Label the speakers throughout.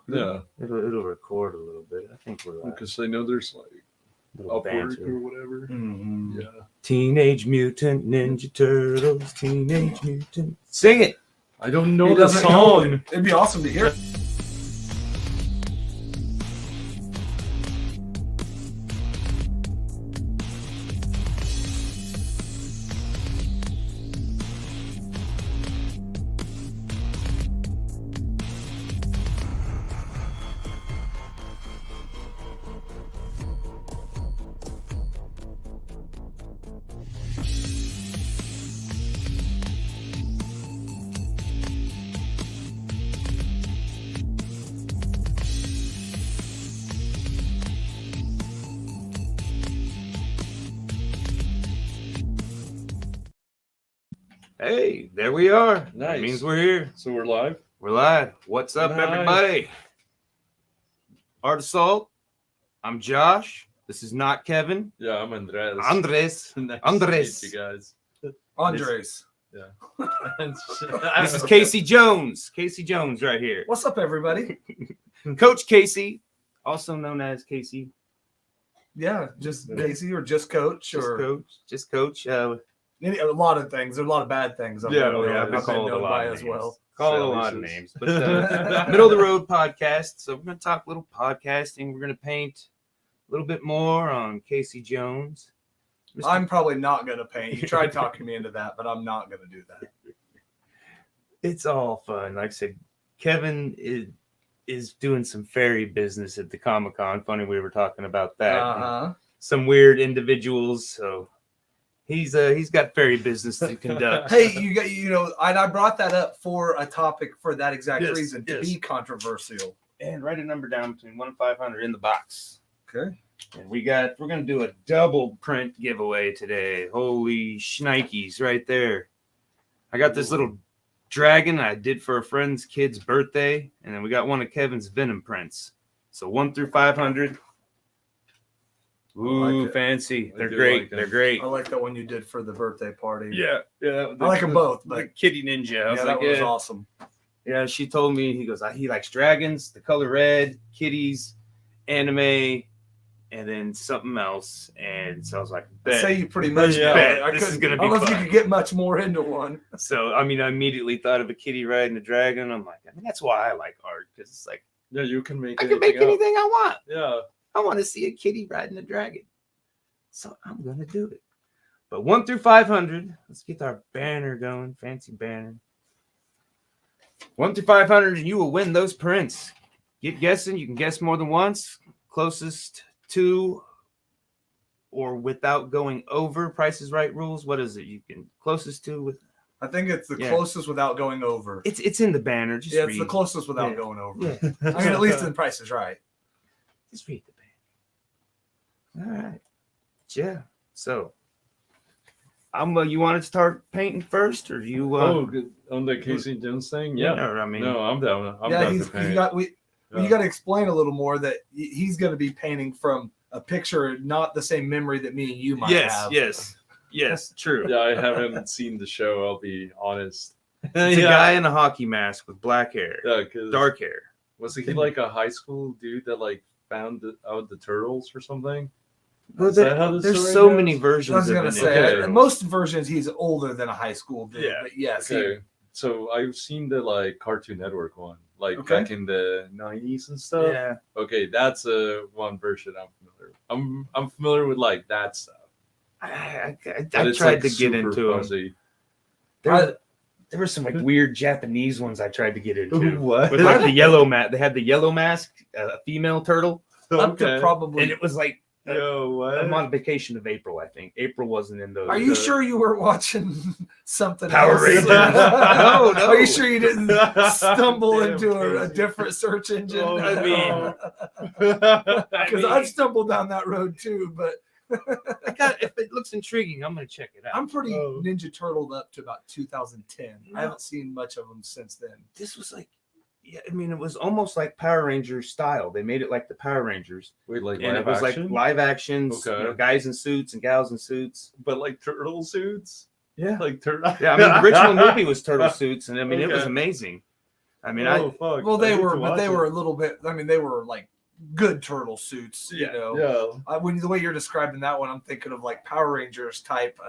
Speaker 1: Yeah.
Speaker 2: It'll record a little bit. I think we're live.
Speaker 1: Because they know there's like
Speaker 2: Little
Speaker 1: Upwork
Speaker 2: banter.
Speaker 1: or whatever.
Speaker 3: Mm-hmm.
Speaker 1: Yeah.
Speaker 2: Teenage Mutant Ninja Turtles. Teenage Mutant. Sing it.
Speaker 1: I don't know
Speaker 3: He
Speaker 1: the
Speaker 3: doesn't
Speaker 1: song.
Speaker 3: know. It'd be awesome to hear.
Speaker 2: Hey, there we are. That
Speaker 1: Nice.
Speaker 2: means we're here.
Speaker 1: So we're live?
Speaker 2: We're live. What's up,
Speaker 1: Nice.
Speaker 2: everybody? Art Assault. I'm Josh. This is not Kevin.
Speaker 1: Yeah, I'm Andres.
Speaker 2: Andres.
Speaker 1: Nice
Speaker 2: Andres.
Speaker 1: to meet you guys.
Speaker 3: Andres.
Speaker 2: This is Casey Jones. Casey Jones right here.
Speaker 3: What's up, everybody?
Speaker 2: Coach Casey, also known as Casey.
Speaker 3: Yeah, just Casey or just Coach
Speaker 2: Just
Speaker 3: or
Speaker 2: Coach. Just Coach.
Speaker 3: a lot of things. There's a lot of bad things.
Speaker 2: I've been called a lot of
Speaker 3: as
Speaker 2: names.
Speaker 3: well.
Speaker 2: Called a lot of names. But middle of the road podcast. So we're going to talk a little podcasting. We're going to paint a little bit more on Casey Jones.
Speaker 3: I'm probably not going to paint. You tried talking me into that, but I'm not going to do that.
Speaker 2: It's all fun. Like I said, Kevin is doing some fairy business at the Comic-Con. Funny we were talking about that.
Speaker 3: Uh-huh.
Speaker 2: Some weird individuals. So he's got fairy business to conduct.
Speaker 3: Hey, and I brought that up for a topic for that exact
Speaker 2: Yes,
Speaker 3: reason, to
Speaker 2: yes.
Speaker 3: be controversial.
Speaker 2: And write a number down between 1 and 500 in the box.
Speaker 3: Okay.
Speaker 2: And we're gonna do a double print giveaway today. Holy shnikes right there. I got this little dragon I did for a friend's kid's birthday, and then we got one of Kevin's Venom prints. So 1 through 500. Ooh,
Speaker 3: like it.
Speaker 2: fancy.
Speaker 1: I
Speaker 2: They're
Speaker 1: do
Speaker 2: great.
Speaker 1: like
Speaker 2: They're
Speaker 1: them.
Speaker 2: great.
Speaker 3: I like that one you did for the birthday party.
Speaker 2: Yeah.
Speaker 3: I like them both,
Speaker 2: The
Speaker 3: but
Speaker 2: Kitty Ninja. I was
Speaker 3: yeah,
Speaker 2: like,
Speaker 3: that was
Speaker 2: yeah.
Speaker 3: awesome.
Speaker 2: Yeah, she told me, he goes, he likes dragons, the color red, kitties, anime, and then something else. And so I was like, bet.
Speaker 3: Say you pretty much
Speaker 2: Yeah,
Speaker 3: know it.
Speaker 2: this is gonna be
Speaker 3: I don't know if you
Speaker 2: fun.
Speaker 3: could get much more into one.
Speaker 2: So, I mean, I immediately thought of a kitty riding a dragon. I'm like, I mean, that's why I like art, because it's like,
Speaker 1: Yeah, you can make
Speaker 2: I can make
Speaker 1: up.
Speaker 2: anything I want.
Speaker 1: Yeah.
Speaker 2: I want to see a kitty riding a dragon. So I'm going to do it. But 1 through 500, let's get our banner going. Fancy banner. 1 through 500, and you will win those prints. Get guessing. You can guess more than once. Closest to or without going over Price is Right rules. What is it? You can closest to with.
Speaker 3: I think it's the
Speaker 2: Yeah.
Speaker 3: closest without going over.
Speaker 2: It's in the banner. Just
Speaker 3: Yeah,
Speaker 2: read.
Speaker 3: it's the closest without
Speaker 2: Yeah.
Speaker 3: going over.
Speaker 2: Yeah.
Speaker 3: I mean, at least in Price is Right.
Speaker 2: Just read the banner. All right. Yeah. So, you want to start painting first, or do you?
Speaker 1: Good. On the Casey Jones thing? Yeah.
Speaker 2: I mean,
Speaker 1: No, I'm down. I'm
Speaker 3: Yeah,
Speaker 1: down to paint.
Speaker 3: you got to explain a little more that he's going to be painting from a picture, not the same memory that me and you might have.
Speaker 2: yes, true.
Speaker 1: Yeah, I haven't seen the show, I'll be honest.
Speaker 2: It's a guy in a hockey mask with black hair,
Speaker 1: Yeah, because
Speaker 2: dark hair.
Speaker 1: was he like a high school dude that like found out the turtles or something?
Speaker 2: Well,
Speaker 1: Is that how the
Speaker 2: there's
Speaker 1: story
Speaker 2: so
Speaker 1: goes?
Speaker 2: many
Speaker 3: I
Speaker 2: versions.
Speaker 3: was
Speaker 2: of
Speaker 3: going to
Speaker 2: it.
Speaker 3: say,
Speaker 1: Okay.
Speaker 3: most versions he's older than a high school dude.
Speaker 2: Yeah.
Speaker 3: But yes,
Speaker 1: Okay, so I've seen the like Cartoon Network one, like
Speaker 3: Okay.
Speaker 1: back in the 90s and stuff.
Speaker 2: Yeah,
Speaker 1: Okay, that's one version I'm familiar with. I'm familiar with like that stuff.
Speaker 2: I
Speaker 1: But it's,
Speaker 2: tried
Speaker 1: like,
Speaker 2: to get
Speaker 1: super
Speaker 2: into them.
Speaker 1: fuzzy.
Speaker 2: There were some like weird Japanese ones I tried to get into.
Speaker 1: What?
Speaker 2: With like the yellow mask. They had the yellow mask, a female turtle,
Speaker 3: up to probably.
Speaker 2: and it was like
Speaker 1: Yo, what?
Speaker 2: a modification of April. I think April wasn't in those.
Speaker 3: Are you sure you were watching something
Speaker 2: Power
Speaker 3: else?
Speaker 2: Rangers?
Speaker 3: No.
Speaker 2: No.
Speaker 3: Are you sure you didn't stumble
Speaker 1: Damn,
Speaker 3: into a
Speaker 1: Casey.
Speaker 3: different search engine?
Speaker 1: Oh,
Speaker 2: I mean-
Speaker 3: Because I've stumbled down that road too, but
Speaker 2: If it looks intriguing, I'm gonna check it out.
Speaker 3: I'm pretty
Speaker 1: Oh.
Speaker 3: Ninja Turtled up to about 2010.
Speaker 2: No.
Speaker 3: I haven't seen much of them since then.
Speaker 2: This was like, yeah, I mean, it was almost like Power Rangers style. They made it like the Power Rangers,
Speaker 1: Wait, like
Speaker 2: and
Speaker 1: live
Speaker 2: it was
Speaker 1: action?
Speaker 2: like live actions,
Speaker 1: Okay.
Speaker 2: guys in suits and gals in suits.
Speaker 1: but like turtle suits?
Speaker 2: Yeah,
Speaker 1: Like turtle.
Speaker 2: yeah. I mean, the original movie was turtle suits, and I mean, it was
Speaker 1: Okay.
Speaker 2: amazing. I mean,
Speaker 1: fuck.
Speaker 3: Well,
Speaker 1: I
Speaker 3: they
Speaker 1: need
Speaker 3: were,
Speaker 1: to
Speaker 3: but
Speaker 1: watch
Speaker 3: they
Speaker 1: it.
Speaker 3: were a little bit. I mean, they were like good turtle suits. You know,
Speaker 1: Yeah.
Speaker 3: when the way you're describing that one, I'm thinking of like Power Rangers type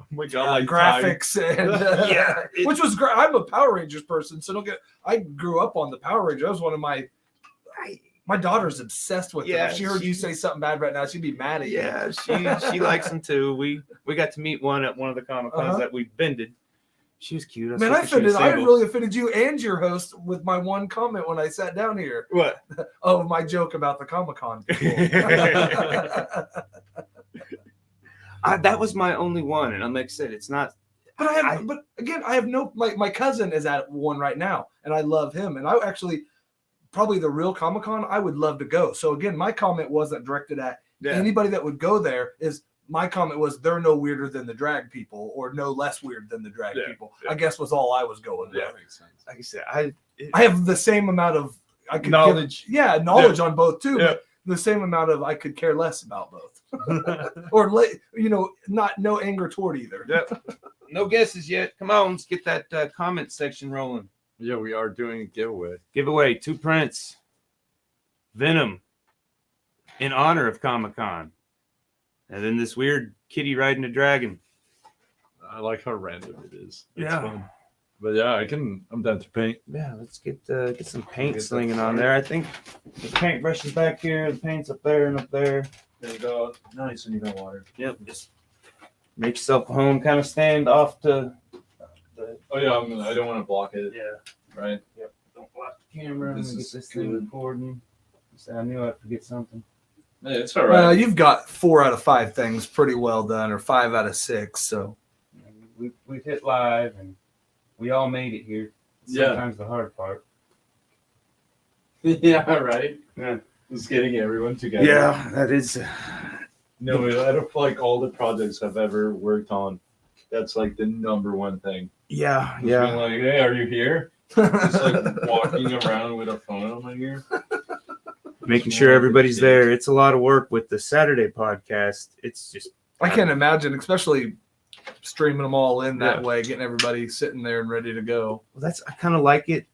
Speaker 1: Oh my god, like
Speaker 3: graphics, and
Speaker 2: Yeah,
Speaker 3: which was great. I'm a Power Rangers person, so don't get. I grew up on the Power Rangers. That was one of my. My daughter's obsessed with
Speaker 2: Yeah,
Speaker 3: them. If she heard you say something bad right now, she'd be mad at you.
Speaker 2: Yeah, she likes them too. We got to meet one at one of the Comic Cons that we bended. She was cute.
Speaker 3: Man, I really offended you and your host with my one comment when I sat down here.
Speaker 2: What?
Speaker 3: Oh, my joke about the Comic Con people.
Speaker 2: That was my only one, and like I said, it's not.
Speaker 3: But but again, I have no. My cousin is at one right now, and I love him. And I actually, probably the real Comic Con, I would love to go. So again, my comment wasn't directed at anybody that would go there. My comment was they're no weirder than the drag people, or no less weird than the drag people. I guess was all I was going with.
Speaker 1: Yeah, that makes sense.
Speaker 2: Like I said,
Speaker 3: I have the same amount of
Speaker 1: knowledge.
Speaker 3: Knowledge on both too. Yeah. But the same amount of I could care less about both, or no anger toward either.
Speaker 2: Yep. No guesses yet. Come on, let's get that comment section rolling.
Speaker 1: Yeah, we are doing a giveaway.
Speaker 2: Giveaway 2 prints. Venom in honor of Comic-Con. And then this weird kitty riding a dragon.
Speaker 1: I like how random it is. It's
Speaker 2: Yeah.
Speaker 1: fun. But yeah, I'm down to paint.
Speaker 2: Yeah, let's get some paint slinging on there. I think the paintbrush is back here, the paint's up there and up there.
Speaker 1: There you go. Nice when you got water.
Speaker 2: Yep, just make yourself a home, kind of stand off to the
Speaker 1: Oh yeah, I don't want to block it.
Speaker 2: yeah.
Speaker 1: Right.
Speaker 2: Yep. Don't block the camera.
Speaker 1: This
Speaker 2: Let me
Speaker 1: is
Speaker 2: get this thing
Speaker 1: good.
Speaker 2: recording. I knew I'd forget something.
Speaker 1: Yeah, it's all right.
Speaker 3: You've got 4 out of 5 things pretty well done, or 5 out of 6. So
Speaker 2: We've hit live, and we all made it here.
Speaker 1: Yeah.
Speaker 2: Sometimes the hard part.
Speaker 1: Yeah, right.
Speaker 2: Yeah.
Speaker 1: Just getting everyone together.
Speaker 2: Yeah, that is.
Speaker 1: No, out of like all the projects I've ever worked on, that's like the number one thing.
Speaker 2: Yeah,
Speaker 1: Just being like, hey, are you here? Just like walking around with a phone on my ear.
Speaker 2: Making sure everybody's there. It's a lot of work with the Saturday podcast. It's just.
Speaker 3: I can't imagine, especially streaming them all in that way, getting everybody sitting there and ready to go.
Speaker 2: Well, I kind of like it.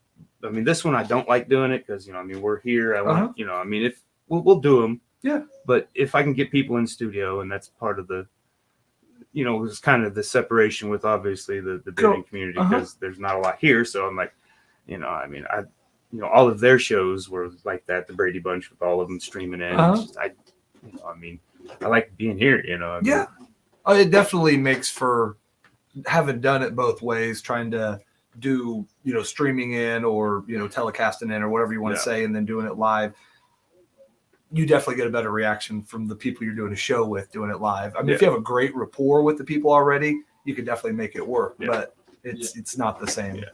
Speaker 2: I mean, this one I don't like doing it because we're here. I want if we'll do them.
Speaker 3: Yeah.
Speaker 2: But if I can get people in studio, and that's part of the, it's kind of the separation with obviously the bidding community because there's not a lot here. So I'm like, all of their shows were like that. The Brady Bunch with all of them streaming in. I like being here.
Speaker 3: Yeah. It definitely makes for having done it both ways, trying to do, streaming in or, telecasting in or whatever you want to say, and then doing it live. You definitely get a better reaction from the people you're doing a show with doing it live. I mean, if you have a great rapport with the people already, you could definitely make it work, but it's not the same.
Speaker 2: Yeah.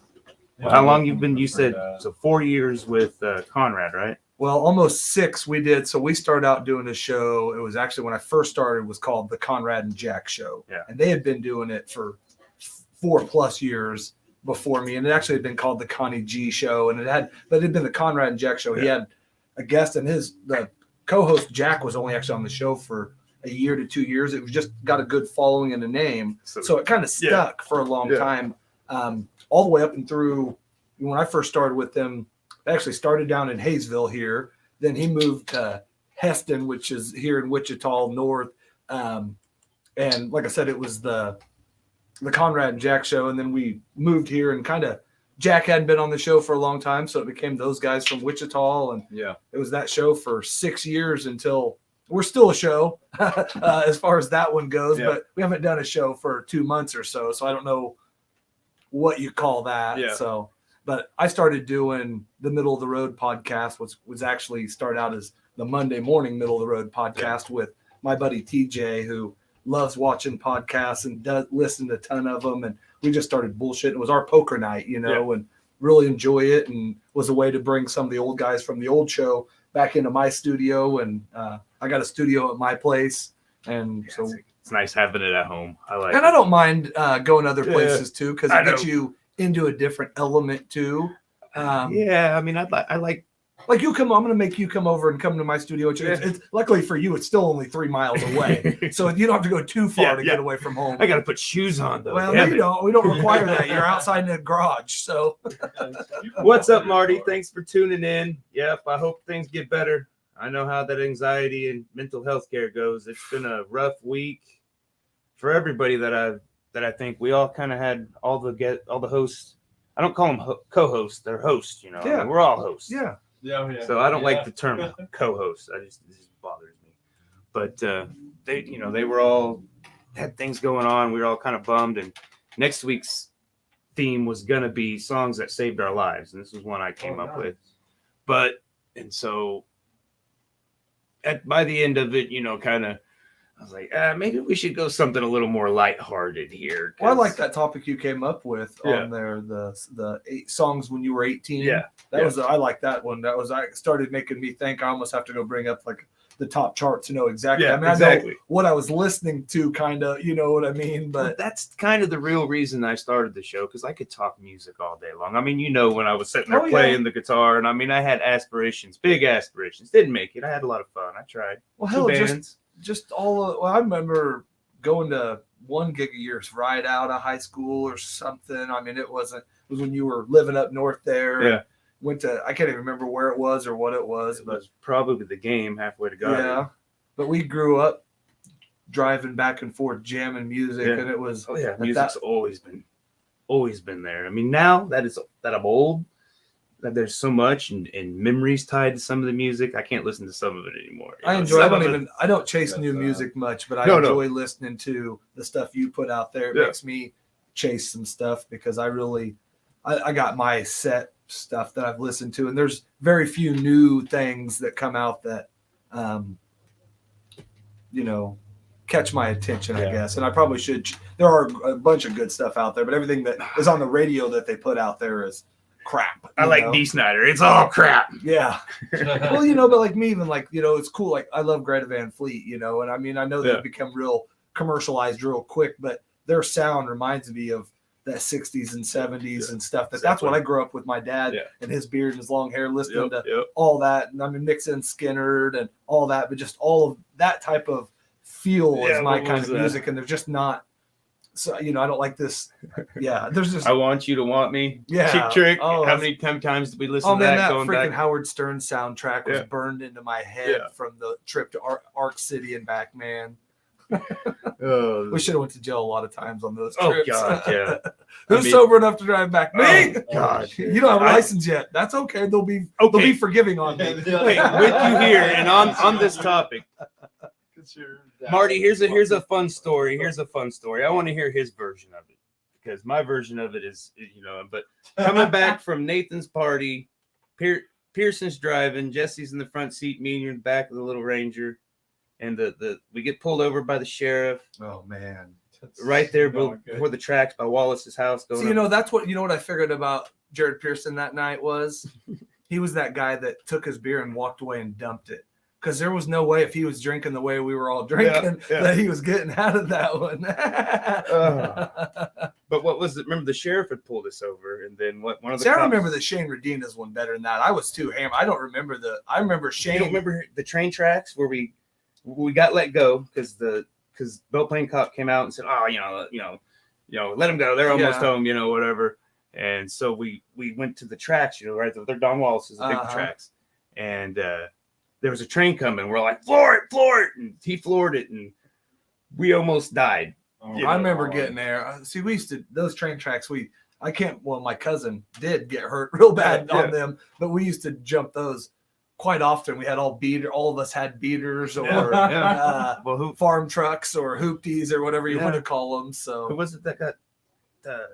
Speaker 2: Well, how long you've been, you said, so 4 years with Conrad, right?
Speaker 3: Well, almost 6 we did. So we started out doing a show. It was actually when I first started, it was called the Conrad and Jack Show.
Speaker 2: Yeah.
Speaker 3: And they had been doing it for 4+ years before me. And it actually had been called the Connie G Show. And it had been the Conrad and Jack Show. Yeah. He had a guest, and the co-host Jack was only actually on the show for a year to 2 years. It was just got a good following and a name. So it kind of stuck for a long time, all the way up and through when I first started with them. I actually started down in Hayesville here. Then he moved to Heston, which is here in Wichita North. And like I said, it was the Conrad and Jack Show. And then we moved here, and kind of Jack hadn't been on the show for a long time. So it became those guys from Wichita. And it was that show for 6 years until we're still a show as far as that one goes. But we haven't done a show for 2 months or so. So I don't know what you call that.
Speaker 2: Yeah.
Speaker 3: So. But I started doing the Middle of the Road podcast, which was actually started out as the Monday morning Middle of the Road podcast with my buddy TJ, who loves watching podcasts and does listen to a ton of them. And we just started bullshitting. It was our poker night, and really enjoy it, and was a way to bring some of the old guys from the old show back into my studio. And I got a studio at my place. And so
Speaker 2: it's nice having it at home. I like it.
Speaker 3: And I don't mind going other places too, because it gets you into a different element too.
Speaker 2: I like
Speaker 3: Like I'm going to make you come over and come to my studio. It's luckily for you, it's still only 3 miles away. So you don't have to go too far to get away from home.
Speaker 2: I got to put shoes on though.
Speaker 3: Well, no, you don't. We don't require that. You're outside in the garage. So
Speaker 2: what's up, Marty? Thanks for tuning in. Yep. I hope things get better. I know how that anxiety and mental health care goes. It's been a rough week for everybody that I think we all kind of had all the hosts. I don't call them co-hosts. They're hosts, you know.
Speaker 3: Yeah.
Speaker 2: I mean, we're all hosts.
Speaker 3: yeah.
Speaker 1: Yeah.
Speaker 2: So I don't like the term co-host. It just bothers me. But they were all had things going on. We were all kind of bummed. And next week's theme was gonna be songs that saved our lives, and this was one I came up with. So by the end of it, kind of, I was like, maybe we should go something a little more lighthearted here.
Speaker 3: Well, I like that topic you came up with on there, the 8 songs when you were 18.
Speaker 2: Yeah.
Speaker 3: I like that one. I started making me think. I almost have to go bring up like the top chart to know exactly.
Speaker 2: Yeah,
Speaker 3: I mean,
Speaker 2: exactly.
Speaker 3: I know what I was listening to, kind of, you know what I mean? But
Speaker 2: that's kind of the real reason I started the show, because I could talk music all day long. I mean, when I was sitting there playing the guitar, and I mean, I had aspirations, big aspirations. Didn't make it. I had a lot of fun. I tried.
Speaker 3: Well, hell,
Speaker 2: bands.
Speaker 3: I remember going to one gig a year right out of high school or something. I mean, it was when you were living up north there.
Speaker 2: Yeah.
Speaker 3: Went to, I can't even remember where it was or what it was,
Speaker 2: It
Speaker 3: but
Speaker 2: was probably the game halfway to God.
Speaker 3: yeah. But we grew up driving back and forth, jamming music, and it was.
Speaker 2: Oh yeah, music's always been there. I mean, now that I'm old, that there's so much and memories tied to some of the music, I can't listen to some of it anymore.
Speaker 3: I don't chase new music much, but I enjoy listening to the stuff you put out there. It makes me chase some stuff because I got my set stuff that I've listened to, and there's very few new things that come out that catch my attention, I guess. And I probably should. There are a bunch of good stuff out there, but everything that is on the radio that they put out there is crap.
Speaker 2: I like D. Snyder. It's all crap.
Speaker 3: Yeah. Well, but like me, even like, it's cool. Like I love Greta Van Fleet, and I mean, I know they've become real commercialized real quick, but their sound reminds me of the 60s and 70s and stuff. That's what I grew up with my dad and his beard and his long hair, listening to all that. And I mean, mixing Skinner and all that, but just all of that type of feel is my kind of music. And they're just not. So, I don't like this. Yeah. There's just.
Speaker 2: I Want You to Want Me.
Speaker 3: Yeah.
Speaker 2: Chick Trick.
Speaker 3: Oh,
Speaker 2: how many times did we listen to
Speaker 3: that?
Speaker 2: That
Speaker 3: Freaking
Speaker 2: back?
Speaker 3: Howard Stern soundtrack was burned into my head from the trip to Arc City and back, man. We should have went to jail a lot of times on those trips.
Speaker 2: Oh, God, yeah.
Speaker 3: Who's sober enough to drive back? Me!
Speaker 2: God.
Speaker 3: You don't have a license yet. That's okay. They'll be forgiving on me.
Speaker 2: Wait, with you here and on this topic. Marty, here's a fun story. I want to hear his version of it, because my version of it is, but coming back from Nathan's party, Pearson's driving, Jesse's in the front seat, me and you're in the back of the little Ranger, and we get pulled over by the sheriff.
Speaker 3: Oh man,
Speaker 2: right there before the tracks by Wallace's house.
Speaker 3: That's what I figured about Jared Pearson that night was he was that guy that took his beer and walked away and dumped it. Because there was no way, if he was drinking the way we were all drinking, that he was getting out of that one.
Speaker 2: But what was it? Remember, the sheriff had pulled us over, and then one of the.
Speaker 3: I remember the Shane Redina's one better than that. I was too hammered. I don't remember I remember Shane.
Speaker 2: You don't remember the train tracks where we got let go because Bill Plain Cop came out and said, "Oh, let them go. They're almost home. Whatever." And so we went to the tracks. Right, they're Don Wallace's big tracks, and. There was a train coming. We're like, floor it. And he floored it. And we almost died.
Speaker 3: I remember getting there. See, we used to, those train tracks, my cousin did get hurt real bad on them, but we used to jump those quite often. We had all of us had beaters or farm trucks or hoopties or whatever you want to call them. So
Speaker 2: who was it that got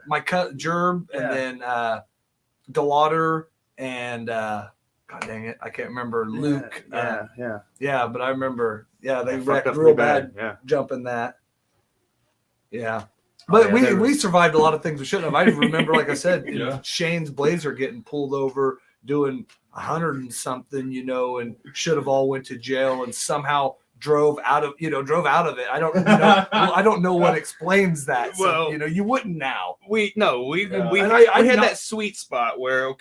Speaker 3: my cousin Gerb and then DeLauder and God dang it, I can't remember Luke.
Speaker 2: But
Speaker 3: I remember, they wrecked real bad jumping that. Yeah. But we survived a lot of things we shouldn't have. I remember, like I said, Shane's Blazer getting pulled over doing 100 and something, and should have all went to jail and somehow drove out of it. I don't I don't know what explains that. So, you wouldn't now.
Speaker 2: We had that sweet spot where,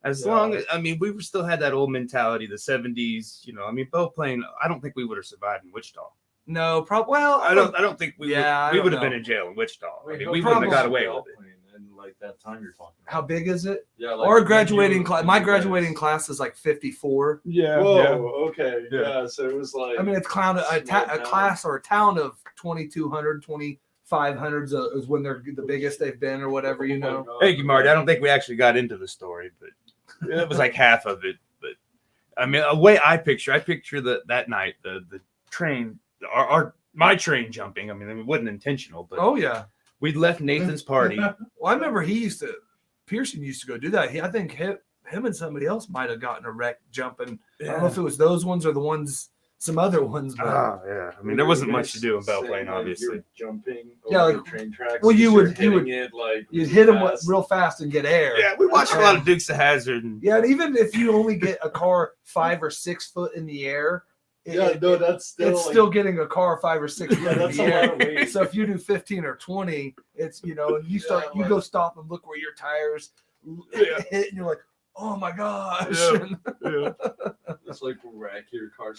Speaker 2: As
Speaker 1: Yeah.
Speaker 2: long as, I mean, we still had that old mentality, the 70s, you know, I mean, bow playing, I don't think we would have survived in Wichita.
Speaker 3: No, probably. Well,
Speaker 2: I don't think we
Speaker 3: Yeah, I
Speaker 2: would, we
Speaker 3: don't
Speaker 2: would have
Speaker 3: know.
Speaker 2: been in jail in Wichita. I mean,
Speaker 1: Wait,
Speaker 2: we
Speaker 1: how
Speaker 2: wouldn't have
Speaker 1: big
Speaker 2: got
Speaker 1: is
Speaker 2: away
Speaker 1: ball
Speaker 2: with it.
Speaker 1: playing in like that time you're talking about?
Speaker 3: how big is it?
Speaker 1: Yeah, like
Speaker 3: Our
Speaker 1: when
Speaker 3: graduating
Speaker 1: you-
Speaker 3: class. My graduating class is like 54.
Speaker 2: Yeah.
Speaker 1: Whoa, okay.
Speaker 2: Yeah.
Speaker 1: Yeah. So it was like
Speaker 3: I mean, it's a
Speaker 1: small
Speaker 3: class or a town of 2,200, 2,500 is when they're the biggest they've been or whatever, you know.
Speaker 2: Thank you, Marty. I don't think we actually got into the story, but it was like half of it. But I mean, a way I picture that night, the train, my train jumping. I mean, it wasn't intentional, but
Speaker 3: Oh yeah.
Speaker 2: we'd left Nathan's party.
Speaker 3: Well, I remember Pearson used to go do that. I think him and somebody else might have gotten a wreck jumping. I don't know if it was those ones or some other ones. But
Speaker 2: Oh yeah, I mean there wasn't much to do in bell playing, obviously.
Speaker 1: Jumping
Speaker 3: Yeah,
Speaker 1: over
Speaker 3: like-
Speaker 1: the train tracks.
Speaker 3: well, you would
Speaker 1: it like
Speaker 3: you'd hit them
Speaker 1: fast.
Speaker 3: real fast and get air.
Speaker 2: Yeah, we watched a lot of Dukes of Hazzard. And,
Speaker 3: Yeah, and even if you only get a car 5 or 6 foot in the air,
Speaker 1: That's still
Speaker 3: it's
Speaker 1: like,
Speaker 3: still getting a car 5 or 6
Speaker 1: yeah,
Speaker 3: foot in
Speaker 1: that's
Speaker 3: the
Speaker 1: a lot
Speaker 3: air.
Speaker 1: of weight.
Speaker 3: So if you do 15 or 20, it's and you start
Speaker 1: Yeah,
Speaker 3: you go stop and look where your tires
Speaker 2: Yeah.
Speaker 3: hit, and you're like, oh my gosh.
Speaker 2: Yeah.
Speaker 1: It's like wreck your car.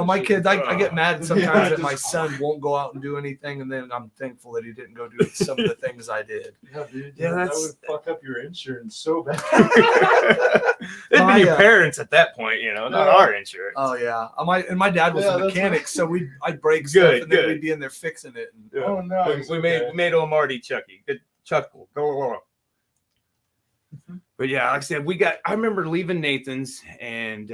Speaker 3: My kids, I get mad sometimes
Speaker 1: Yeah,
Speaker 3: that my
Speaker 1: just-
Speaker 3: son won't go out and do anything, and then I'm thankful that he didn't go do some of the things I did.
Speaker 1: Yeah, dude.
Speaker 2: Yeah,
Speaker 1: that
Speaker 2: that's-
Speaker 1: would fuck up your insurance so bad.
Speaker 2: It'd be your
Speaker 3: My,
Speaker 2: parents at that point, you know, not
Speaker 1: Yeah.
Speaker 2: our insurance.
Speaker 3: Oh yeah, my dad was
Speaker 1: Yeah,
Speaker 3: a
Speaker 1: that's
Speaker 3: mechanic, so I'd break stuff
Speaker 2: Good,
Speaker 3: and then
Speaker 2: good.
Speaker 3: we'd be in there fixing it. And,
Speaker 2: Yeah.
Speaker 1: Oh no,
Speaker 2: we made old Marty Chucky. Good chuckle. Go on. But yeah, like I said, I remember leaving Nathan's and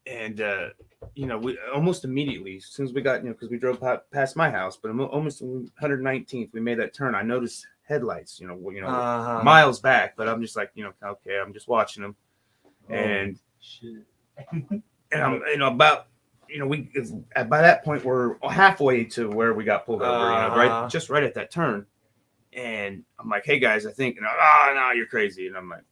Speaker 2: we almost immediately, as soon as we got, because we drove past my house, but almost 119th, we made that turn. I noticed headlights, miles back, but I'm just like, okay, I'm just watching them. And
Speaker 1: shit.
Speaker 2: and I'm, about, by that point, we're halfway to where we got pulled over, right at that turn. And I'm like, hey guys, I think, no, you're crazy. And I'm like,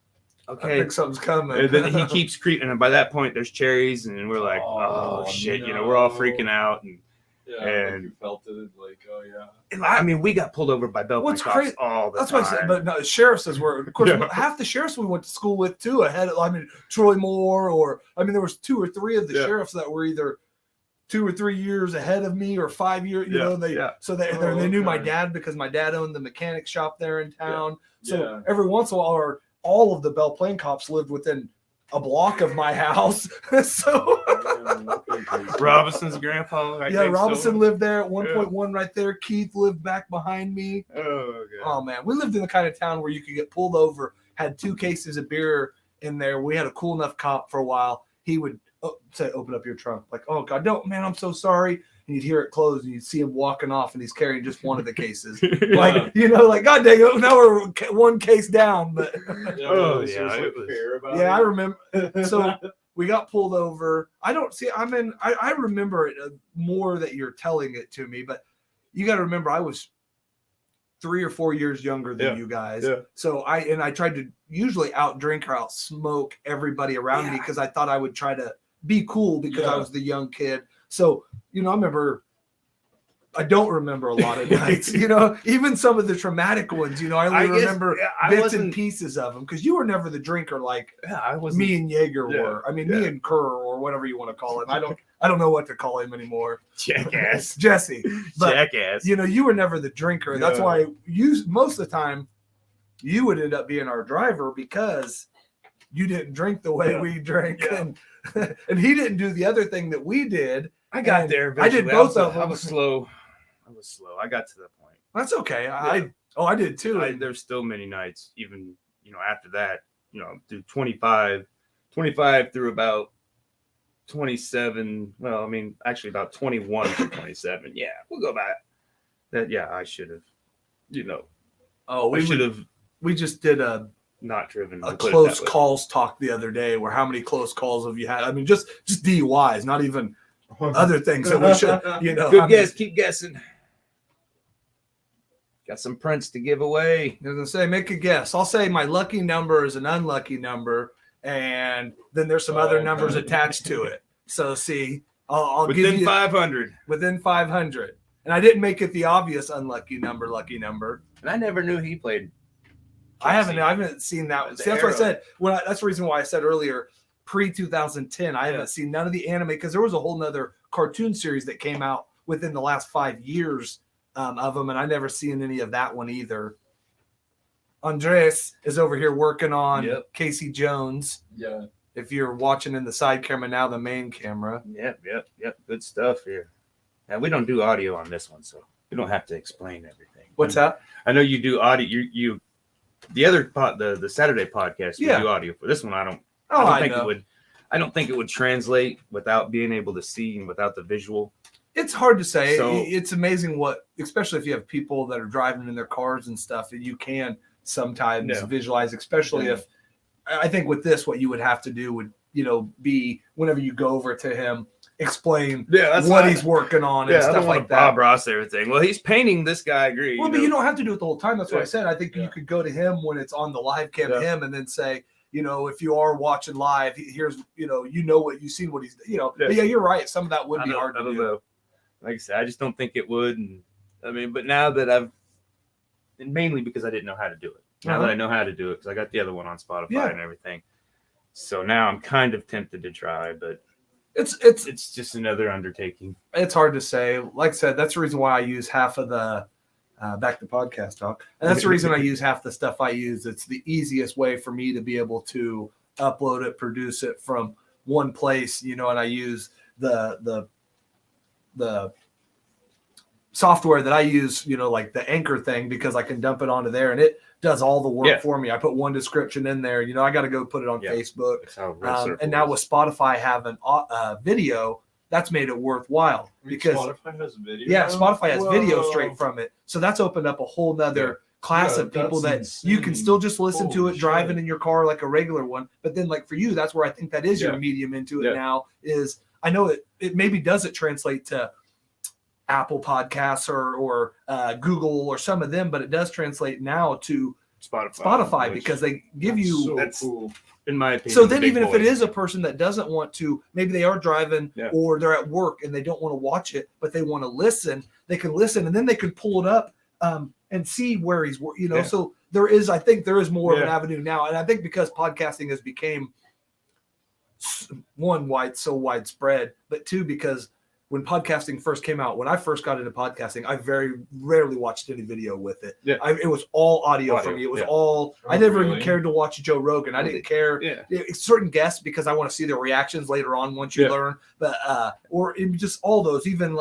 Speaker 3: I
Speaker 2: okay.
Speaker 3: think something's coming.
Speaker 2: And then he keeps creeping. And by that point, there's cherries. And we're like, oh shit,
Speaker 1: no.
Speaker 2: we're all freaking out. And
Speaker 1: Yeah,
Speaker 2: And-
Speaker 1: like you felt it, like, oh yeah.
Speaker 2: I mean, we got pulled over by Bell
Speaker 3: What's
Speaker 2: cops
Speaker 3: crazy-
Speaker 2: all the
Speaker 3: That's
Speaker 2: time.
Speaker 3: what I said. But no, sheriffs were, of course,
Speaker 2: Yeah.
Speaker 3: half the sheriffs we went to school with too. Troy Moore, there was 2 or 3 of the
Speaker 2: Yeah.
Speaker 3: sheriffs that were either 2 or 3 years ahead of me or 5 years.
Speaker 2: Yeah,
Speaker 3: They knew my
Speaker 1: okay.
Speaker 3: dad because my dad owned the mechanic shop there in town. So
Speaker 1: Yeah.
Speaker 3: every once in a while, all of the Bell Plain cops lived within a block of my house. So
Speaker 2: Robinson's grandpa. I think
Speaker 3: Robinson
Speaker 2: so.
Speaker 3: lived there at 1.1 right there. Keith lived back behind me.
Speaker 2: Oh, God.
Speaker 3: Oh man, we lived in the kind of town where you could get pulled over, had 2 cases of beer in there. We had a cool enough cop for a while. He would say, open up your trunk. Like, oh God, don't, man, I'm so sorry. And you'd hear it close and you'd see him walking off and he's carrying just one of the cases. Like, God dang it, now we're 1 case down. But
Speaker 2: Oh,
Speaker 1: it was
Speaker 2: yeah,
Speaker 1: like
Speaker 2: it was-
Speaker 1: fair about
Speaker 3: yeah, I
Speaker 1: it.
Speaker 3: remember. So we got pulled over. I remember it more that you're telling it to me, but you got to remember I was 3 or 4 years younger than
Speaker 2: Yeah.
Speaker 3: you guys.
Speaker 2: Yeah.
Speaker 3: So I tried to usually outdrink or outsmoke everybody around me because I thought I would try to be cool because I
Speaker 1: Yeah.
Speaker 3: was the young kid. So, I don't remember a lot of nights, even some of the traumatic ones, I only
Speaker 2: guess,
Speaker 3: remember
Speaker 2: I
Speaker 3: bits
Speaker 2: wasn't-
Speaker 3: and pieces of them because you were never the drinker like
Speaker 2: Yeah, I was
Speaker 3: me and Jaeger
Speaker 2: Yeah,
Speaker 3: were. I mean,
Speaker 2: yeah.
Speaker 3: me and Kerr or whatever you want to call him. I don't know what to call him anymore.
Speaker 2: jackass.
Speaker 3: Jesse. But
Speaker 2: Jackass.
Speaker 3: you were never the drinker. That's
Speaker 2: Yeah.
Speaker 3: why most of the time you would end up being our driver because you didn't drink the way
Speaker 2: Yeah.
Speaker 3: we drank.
Speaker 2: Yeah.
Speaker 3: And he didn't do the other thing that we did.
Speaker 2: I got
Speaker 3: and
Speaker 2: there.
Speaker 3: I did
Speaker 2: eventually.
Speaker 3: both of
Speaker 2: I
Speaker 3: them.
Speaker 2: was slow. I got to that point.
Speaker 3: That's okay. I did too.
Speaker 2: There's still many nights, even after that, through 25 through about 27. Well, I mean, actually about 21 to 27. Yeah, we'll go back. That I should have.
Speaker 3: We just did a
Speaker 2: Not driven.
Speaker 3: a
Speaker 2: we'll put it
Speaker 3: close
Speaker 2: that way.
Speaker 3: calls talk the other day where how many close calls have you had? I mean, just DUIs, not even other things that we should,
Speaker 2: Good guess. Keep guessing. Got some prints to give away.
Speaker 3: I was gonna say, make a guess. I'll say my lucky number is an unlucky number, and then there's some other
Speaker 1: Oh,
Speaker 3: numbers
Speaker 1: okay.
Speaker 3: attached to it. So see, I'll give
Speaker 2: Within
Speaker 3: you
Speaker 2: 500.
Speaker 3: within 500, and I didn't make it the obvious unlucky number, lucky number.
Speaker 2: And I never knew he played
Speaker 3: I haven't seen that. See, that's what I said. That's the reason why I said earlier, pre-2010, I haven't seen none of the anime because there was a whole nother cartoon series that came out within the last 5 years of them, and I never seen any of that one either. Andres is over here working on Casey Jones.
Speaker 1: Yeah.
Speaker 3: If you're watching in the side camera now, the main camera.
Speaker 2: Yep. Good stuff here. Now we don't do audio on this one, so we don't have to explain everything.
Speaker 3: What's that?
Speaker 2: I know you do audio. You the other the Saturday podcast. You do audio for this one. I don't think it would. I don't think it would translate without being able to see and without the visual.
Speaker 3: It's hard to say. It's amazing what, especially if you have people that are driving in their cars and stuff, that you can sometimes visualize, especially if, I think with this, what you would have to do would, be whenever you go over to him, explain what he's working on and stuff like that.
Speaker 2: Bob Ross everything. Well, he's painting this guy. I agree.
Speaker 3: Well, but you don't have to do it the whole time. That's what I said. I think you could go to him when it's on the live cam, him, and then say, if you are watching live, here's, what you've seen, what he's, But yeah, you're right. Some of that would be hard to do.
Speaker 2: Like I said, I just don't think it would. And but now that and mainly because I didn't know how to do it. Now that I know how to do it, because I got the other one on Spotify and everything. So now I'm kind of tempted to try, but it's just another undertaking.
Speaker 3: It's hard to say. Like I said, that's the reason why I use half of the back to podcast talk. And that's the reason I use half the stuff I use. It's the easiest way for me to be able to upload it, produce it from one place, and I use the software that I use, like the Anchor thing, because I can dump it onto there and it does all the work for me. I put one description in there, I got to go put it on Facebook. And now with Spotify having video, that's made it worthwhile because
Speaker 1: Spotify has video.
Speaker 3: Yeah, Spotify has video straight from it. So that's opened up a whole nother class of people that insane. You can still just listen to it driving in your car like a regular one. But then like for you, that's where I think that is your medium into it now is I know it maybe doesn't translate to Apple Podcasts or Google or some of them, but it does translate now to Spotify because they give you
Speaker 2: that's cool. In my opinion.
Speaker 3: So then even if it is a person that doesn't want to, maybe they are driving or they're at work and they don't want to watch it, but they want to listen, they can listen and then they can pull it up and see where he's, so I think there is more of an avenue now. And I think because podcasting has become one, so widespread, but two, because when podcasting first came out, when I first got into podcasting, I very rarely watched any video with it. Yeah. It was all audio for me. It was all, I never even cared to watch Joe Rogan. I didn't care. Certain guests because I want to see their reactions later on once you learn. But, or just all those, even,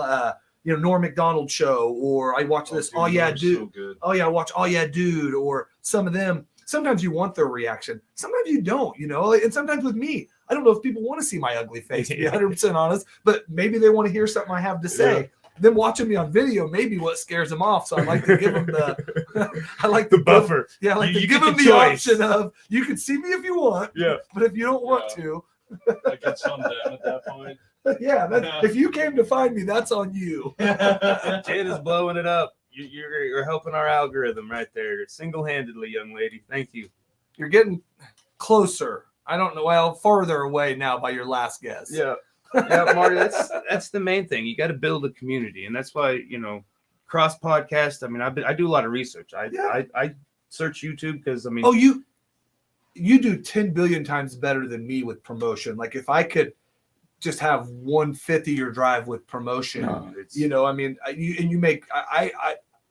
Speaker 3: Norm Macdonald show, or I watch this, dude. So I watch Oh Yeah Dude, or some of them. Sometimes you want their reaction. Sometimes you don't, and sometimes with me, I don't know if people want to see my ugly face, to be 100% honest, but maybe they want to hear something I have to say. Them watching me on video, maybe what scares them off. So I like to give them the
Speaker 2: buffer.
Speaker 3: I like to give them the option of, you can see me if you want, but if you don't want to.
Speaker 1: I get some down at that point.
Speaker 3: If you came to find me, that's on you.
Speaker 2: Jen is blowing it up. You're helping our algorithm right there, single-handedly, young lady. Thank you.
Speaker 3: You're getting closer. I don't know. Well, farther away now by your last guess.
Speaker 2: Yeah, Marty. That's the main thing. You got to build a community, and that's why cross podcast. I mean, I do a lot of research. I search YouTube because you do 10 billion times better than me with promotion. Like if I could just have 1/5 of your drive with promotion,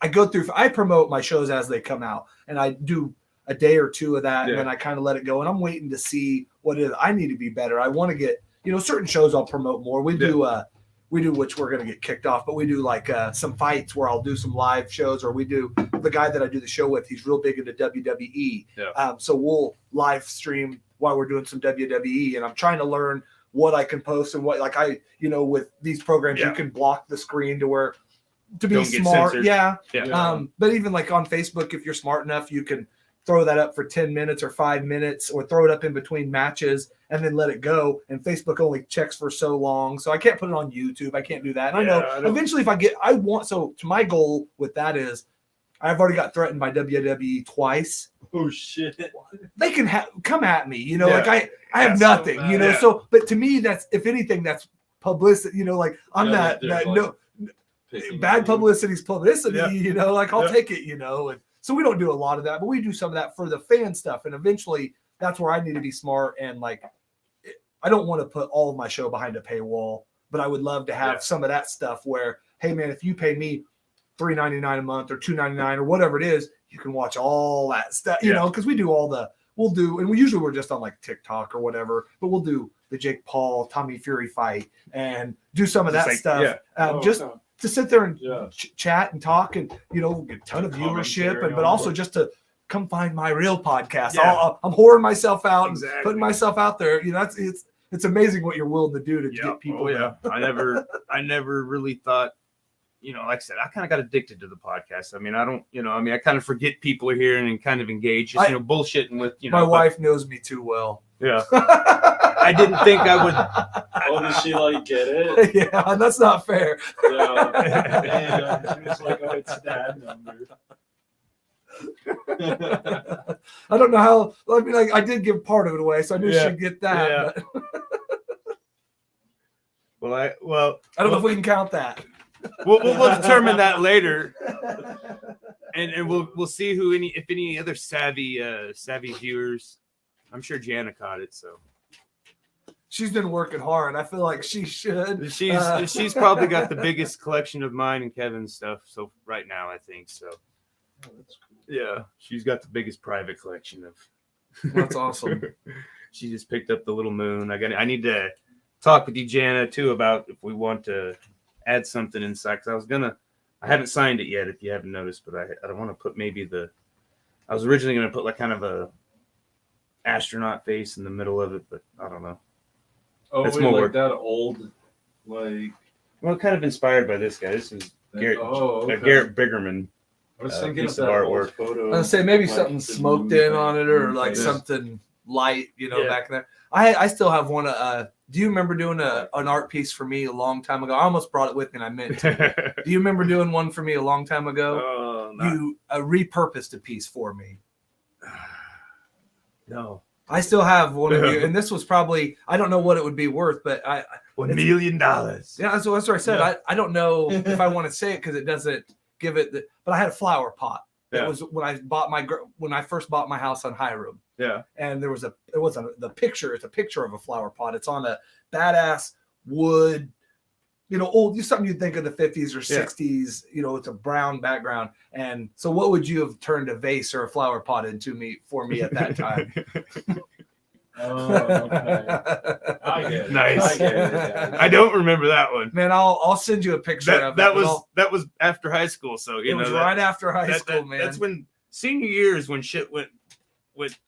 Speaker 2: I promote my shows as they come out, and I do a day or two of that, and then I kind of let it go, and I'm waiting to see what it is. I need to be better. I want to get, certain shows I'll promote more. We do which we're going to get kicked off, but we do like some fights where I'll do some live shows, or we do the guy that I do the show with. He's real big into WWE. So we'll live stream while we're doing some WWE, and I'm trying to learn what I can post and what, with these programs, you can block the screen to be Don't
Speaker 3: smart.
Speaker 2: Yeah.
Speaker 3: But even like on Facebook, if you're smart enough, you can throw that up for 10 minutes or 5 minutes, or throw it up in between matches and then let it go. And Facebook only checks for so long. So I can't put it on YouTube. I can't do that. And I know eventually so my goal with that is I've already got threatened by WWE twice.
Speaker 1: Oh shit.
Speaker 3: They can come at me, I have nothing, so, but to me, that's, if anything, that's publicity, I'm not, bad publicity is publicity, I'll take it, and So we don't do a lot of that, but we do some of that for the fan stuff. And eventually that's where I need to be smart. And like, I don't want to put all of my show behind a paywall, but I would love to have some of that stuff where, hey man, if you pay me $3.99 a month or $2.99 or whatever it is, you can watch all that stuff, you know, because we do and we're just on like TikTok or whatever, but we'll do the Jake Paul, Tommy Fury fight and do some of that stuff. To sit there and chat and talk and, you know, get a ton of viewership, but also just to come find my real podcast. I'm whoring myself out and putting myself out there. You know, it's amazing what you're willing to do to get people.
Speaker 2: I never really thought, you know, like I said, I kind of got addicted to the podcast. I mean, I kind of forget people are here and kind of engage, just, bullshitting with,
Speaker 3: my wife knows me too well.
Speaker 2: Yeah. I didn't think I would.
Speaker 1: Oh, does she like get it?
Speaker 3: Yeah, and that's not fair.
Speaker 1: Yeah. She was like, oh, it's dad number.
Speaker 3: I don't know how. I mean, like, I did give part of it away, so I knew she'd get that.
Speaker 2: Yeah.
Speaker 3: But... I don't know if we can count that.
Speaker 2: We'll determine that later, and we'll see if any other savvy viewers. I'm sure Jana caught it, so
Speaker 3: she's been working hard. I feel like she should.
Speaker 2: She's probably got the biggest collection of mine and Kevin's stuff. So right now, I think so.
Speaker 1: Oh, that's cool.
Speaker 2: Yeah, she's got the biggest private collection of.
Speaker 3: That's awesome.
Speaker 2: She just picked up the Little Moon. I need to talk with you, Jana, too, about if we want to add something inside. Because I haven't signed it yet, if you haven't noticed, but I don't want to put I was originally going to put like kind of a astronaut face in the middle of it, but I don't know.
Speaker 1: Oh,
Speaker 2: that's
Speaker 1: more
Speaker 2: more
Speaker 1: like that old, like.
Speaker 2: Well, kind of inspired by this guy. This is Garrett Biggerman.
Speaker 1: I was thinking
Speaker 2: piece
Speaker 1: of
Speaker 2: of
Speaker 1: that
Speaker 2: artwork.
Speaker 1: old photo.
Speaker 3: I was say maybe
Speaker 1: like
Speaker 3: something
Speaker 1: the
Speaker 3: smoked
Speaker 1: moon
Speaker 3: in on it, or like
Speaker 1: face.
Speaker 3: something light, back there. I still have one. Do you remember doing an art piece for me a long time ago? I almost brought it with me, and I meant to. Do you remember doing one for me a long time ago? You repurposed a piece for me.
Speaker 2: No.
Speaker 3: I still have one of you, and this was probably, I don't know what it would be worth, but
Speaker 2: $1 million.
Speaker 3: Yeah, that's what I said. Yeah. I don't know if I want to say it because it doesn't give it, but I had a flower pot. That was when I first bought my house on Hiram.
Speaker 2: Yeah.
Speaker 3: And it's a picture of a flower pot. It's on a badass wood, old, something you'd think of the 50s or 60s, it's a brown background. And so what would you have turned a vase or a flower pot into for me at that time?
Speaker 1: Oh, okay. I get it.
Speaker 2: Nice.
Speaker 1: I get it.
Speaker 2: I don't remember that one.
Speaker 3: Man, I'll send you a picture of it.
Speaker 2: That was after high school, so
Speaker 3: it was right after high school, man.
Speaker 2: That's when senior year is when shit went.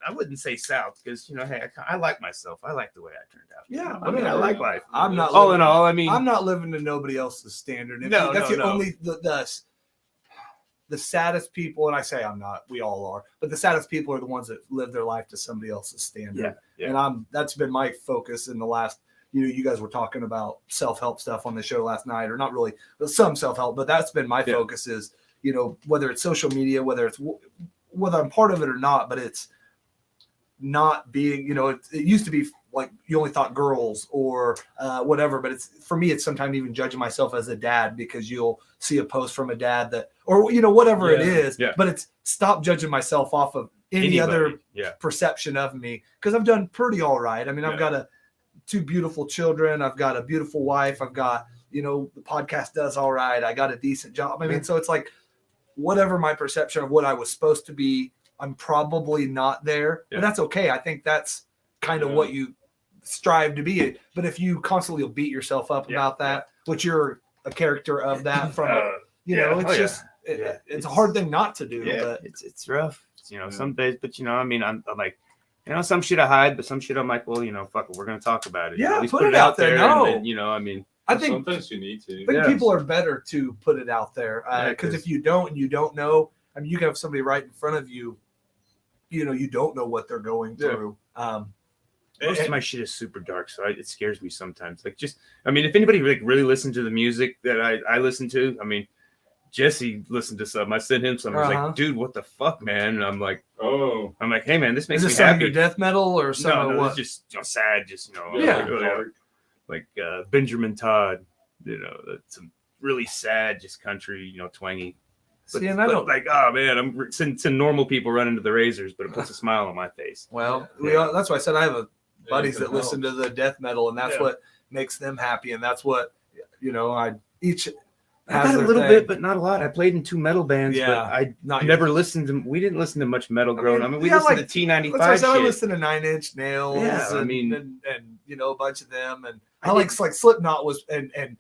Speaker 2: I wouldn't say south because hey, I like myself. I like the way I turned out.
Speaker 3: Yeah,
Speaker 2: I like life.
Speaker 3: I'm not
Speaker 2: all in all. I mean,
Speaker 3: I'm not living to nobody else's standard. Only the saddest people, and I say I'm not. We all are, but the saddest people are the ones that live their life to somebody else's standard. Yeah. And that's been my focus in the last. You guys were talking about self-help stuff on the show last night, or not really, but some self-help. But that's been my focus is whether it's social media, whether I'm part of it or not, but it's not being, it used to be like you only thought girls or whatever, but for me, it's sometimes even judging myself as a dad because you'll see a post from a dad or whatever it is, but it's stop judging myself off of any other perception of me because I've done pretty all right. I mean, I've got two beautiful children. I've got a beautiful wife. I've got, the podcast does all right. I got a decent job. I mean, so it's like, whatever my perception of what I was supposed to be, I'm probably not there, but that's okay. I think that's kind of what you strive to be. But if you constantly beat yourself up about that, which you're a character of that from, it's a hard thing not to do.
Speaker 2: Yeah,
Speaker 3: but
Speaker 2: it's rough. Some days, but I'm like, some shit I hide, but some shit I'm like, well, fuck it, we're gonna talk about it.
Speaker 3: Yeah,
Speaker 2: at least
Speaker 3: put it out there. No,
Speaker 1: I think sometimes you need to.
Speaker 3: I think people are better to put it out there because if you don't and you don't know, I mean, you can have somebody right in front of you. You don't know what they're going through.
Speaker 2: Most of my shit is super dark, so it scares me sometimes. Like, if anybody really listened to the music that I listen to, I mean, Jesse listened to some. I sent him some. He's like, dude, what the fuck, man? And I'm like, hey, man, this makes me happy.
Speaker 3: Your death metal or something?
Speaker 2: No, it's just sad. Just like Benjamin Todd. That's some really sad, just country, twangy
Speaker 3: See, and I don't
Speaker 2: like, oh man, I'm since normal people run into the razors, but it puts a smile on my face.
Speaker 3: Well,
Speaker 2: Yeah.
Speaker 3: that's why I said I have buddies
Speaker 1: it
Speaker 3: that listen to
Speaker 1: helps.
Speaker 3: the death metal, and that's
Speaker 2: Yeah.
Speaker 3: what makes them happy, and that's what I each
Speaker 2: I
Speaker 3: has
Speaker 2: got a
Speaker 3: their
Speaker 2: little
Speaker 3: thing.
Speaker 2: bit, but not a lot. I played in 2 metal bands,
Speaker 3: Yeah,
Speaker 2: but I
Speaker 3: not
Speaker 2: never
Speaker 3: yours.
Speaker 2: listened to. We didn't listen to much metal growing. I mean, we
Speaker 3: yeah,
Speaker 2: listened
Speaker 3: like,
Speaker 2: to T95
Speaker 3: That's why I said I
Speaker 2: shit.
Speaker 3: listened to 9 Inch Nails.
Speaker 2: Yeah, I
Speaker 3: and,
Speaker 2: mean-
Speaker 3: and a bunch of them, and
Speaker 2: I
Speaker 3: I like Slipknot was and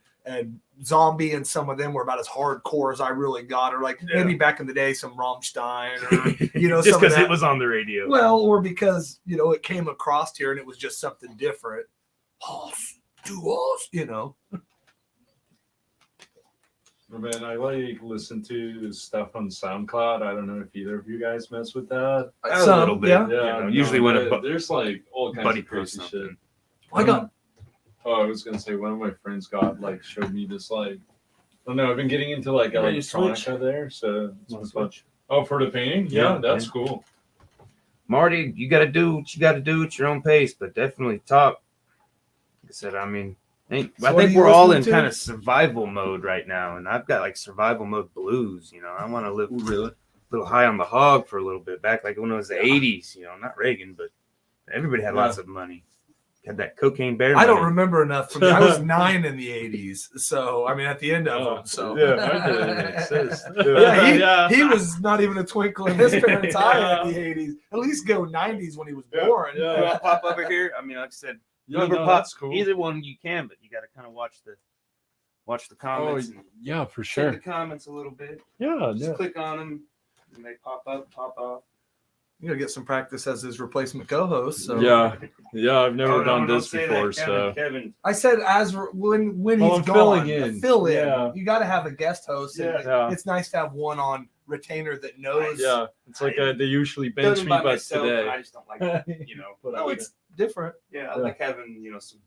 Speaker 3: Zombie, and some of them were about as hardcore as I really got, or like maybe back in the day some Rammstein, or
Speaker 2: just
Speaker 3: some of
Speaker 2: because
Speaker 3: that.
Speaker 2: it was on the radio.
Speaker 3: Well, or because it came across here and it was just something different.
Speaker 1: Man, I like listen to stuff on SoundCloud. I don't know if either of you guys mess with that.
Speaker 2: A little bit.
Speaker 3: yeah.
Speaker 1: Yeah,
Speaker 2: know, usually when a
Speaker 1: there's like all kinds
Speaker 2: buddy
Speaker 1: of
Speaker 2: posts
Speaker 1: crazy shit.
Speaker 2: something.
Speaker 3: I got
Speaker 1: Oh, I was gonna say one of my friends showed me this I don't know. I've been getting into like
Speaker 2: Ready to switch?
Speaker 1: electronica there, so it's
Speaker 2: Wanna
Speaker 1: been fun.
Speaker 2: switch?
Speaker 1: Oh, for the painting?
Speaker 2: Yeah,
Speaker 1: Yeah, that's
Speaker 2: yeah.
Speaker 1: cool.
Speaker 2: Marty, you got to do what you got to do at your own pace, but definitely talk. Like I said, I mean, I
Speaker 3: So what
Speaker 2: think
Speaker 3: are you
Speaker 2: we're all in
Speaker 3: listening to?
Speaker 2: kind of survival mode right now, and I've got like survival mode blues. I want to live
Speaker 1: Really?
Speaker 2: a little high on the hog for a little bit. Back like when it was the 80s, not Reagan, but everybody had lots of money. Had that cocaine bear.
Speaker 3: I don't
Speaker 2: money.
Speaker 3: remember enough from I was 9 in the 80s, so I mean at the end of them. So
Speaker 1: yeah, I didn't exist.
Speaker 3: He was not even a twinkle in his parents' eye in the 80s. At least go 90s when he was born.
Speaker 1: Yeah.
Speaker 2: You wanna pop over here. I mean, like I said, number
Speaker 1: no,
Speaker 2: pop.
Speaker 1: that's cool.
Speaker 2: Either one you can, but you got to kind of watch the comments. And
Speaker 1: yeah, for
Speaker 2: check the comments a little bit.
Speaker 1: Yeah,
Speaker 2: Just click on them, and they pop up, pop off.
Speaker 3: You gotta get some practice as his replacement co-host. So
Speaker 1: yeah. I've never done
Speaker 2: don't
Speaker 1: this
Speaker 2: say
Speaker 1: before,
Speaker 2: that,
Speaker 1: so
Speaker 2: Kevin.
Speaker 3: I said when
Speaker 1: Oh,
Speaker 3: he's
Speaker 1: I'm
Speaker 3: gone,
Speaker 1: filling in.
Speaker 3: fill in.
Speaker 1: Yeah.
Speaker 3: You got to have a guest host. And
Speaker 1: Yeah.
Speaker 3: it's nice to have one on retainer that knows.
Speaker 1: yeah, it's like they usually bench
Speaker 2: Done
Speaker 1: me,
Speaker 2: by
Speaker 1: but
Speaker 2: myself, and I
Speaker 1: today.
Speaker 2: just don't like,
Speaker 1: But
Speaker 3: No, it's different.
Speaker 2: I like having some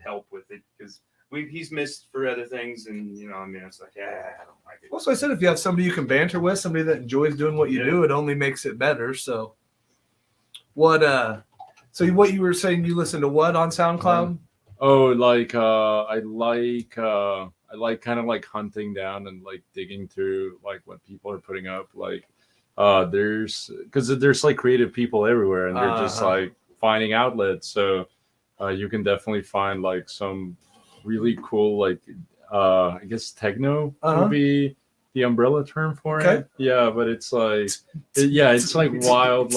Speaker 2: help with it because he's missed for other things, and I mean, it's like, I don't like it.
Speaker 3: Also, I said if you have somebody you can banter with, somebody that enjoys doing what you do, it only makes it better. So, what you were saying? You listen to what on SoundCloud?
Speaker 1: Oh, I like kind of like hunting down and like digging through like what people are putting up. Like, there's like creative people everywhere, and they're just like finding outlets. So, you can definitely find like some really cool I guess techno would be the umbrella term for it. Yeah, but it's like it's like wild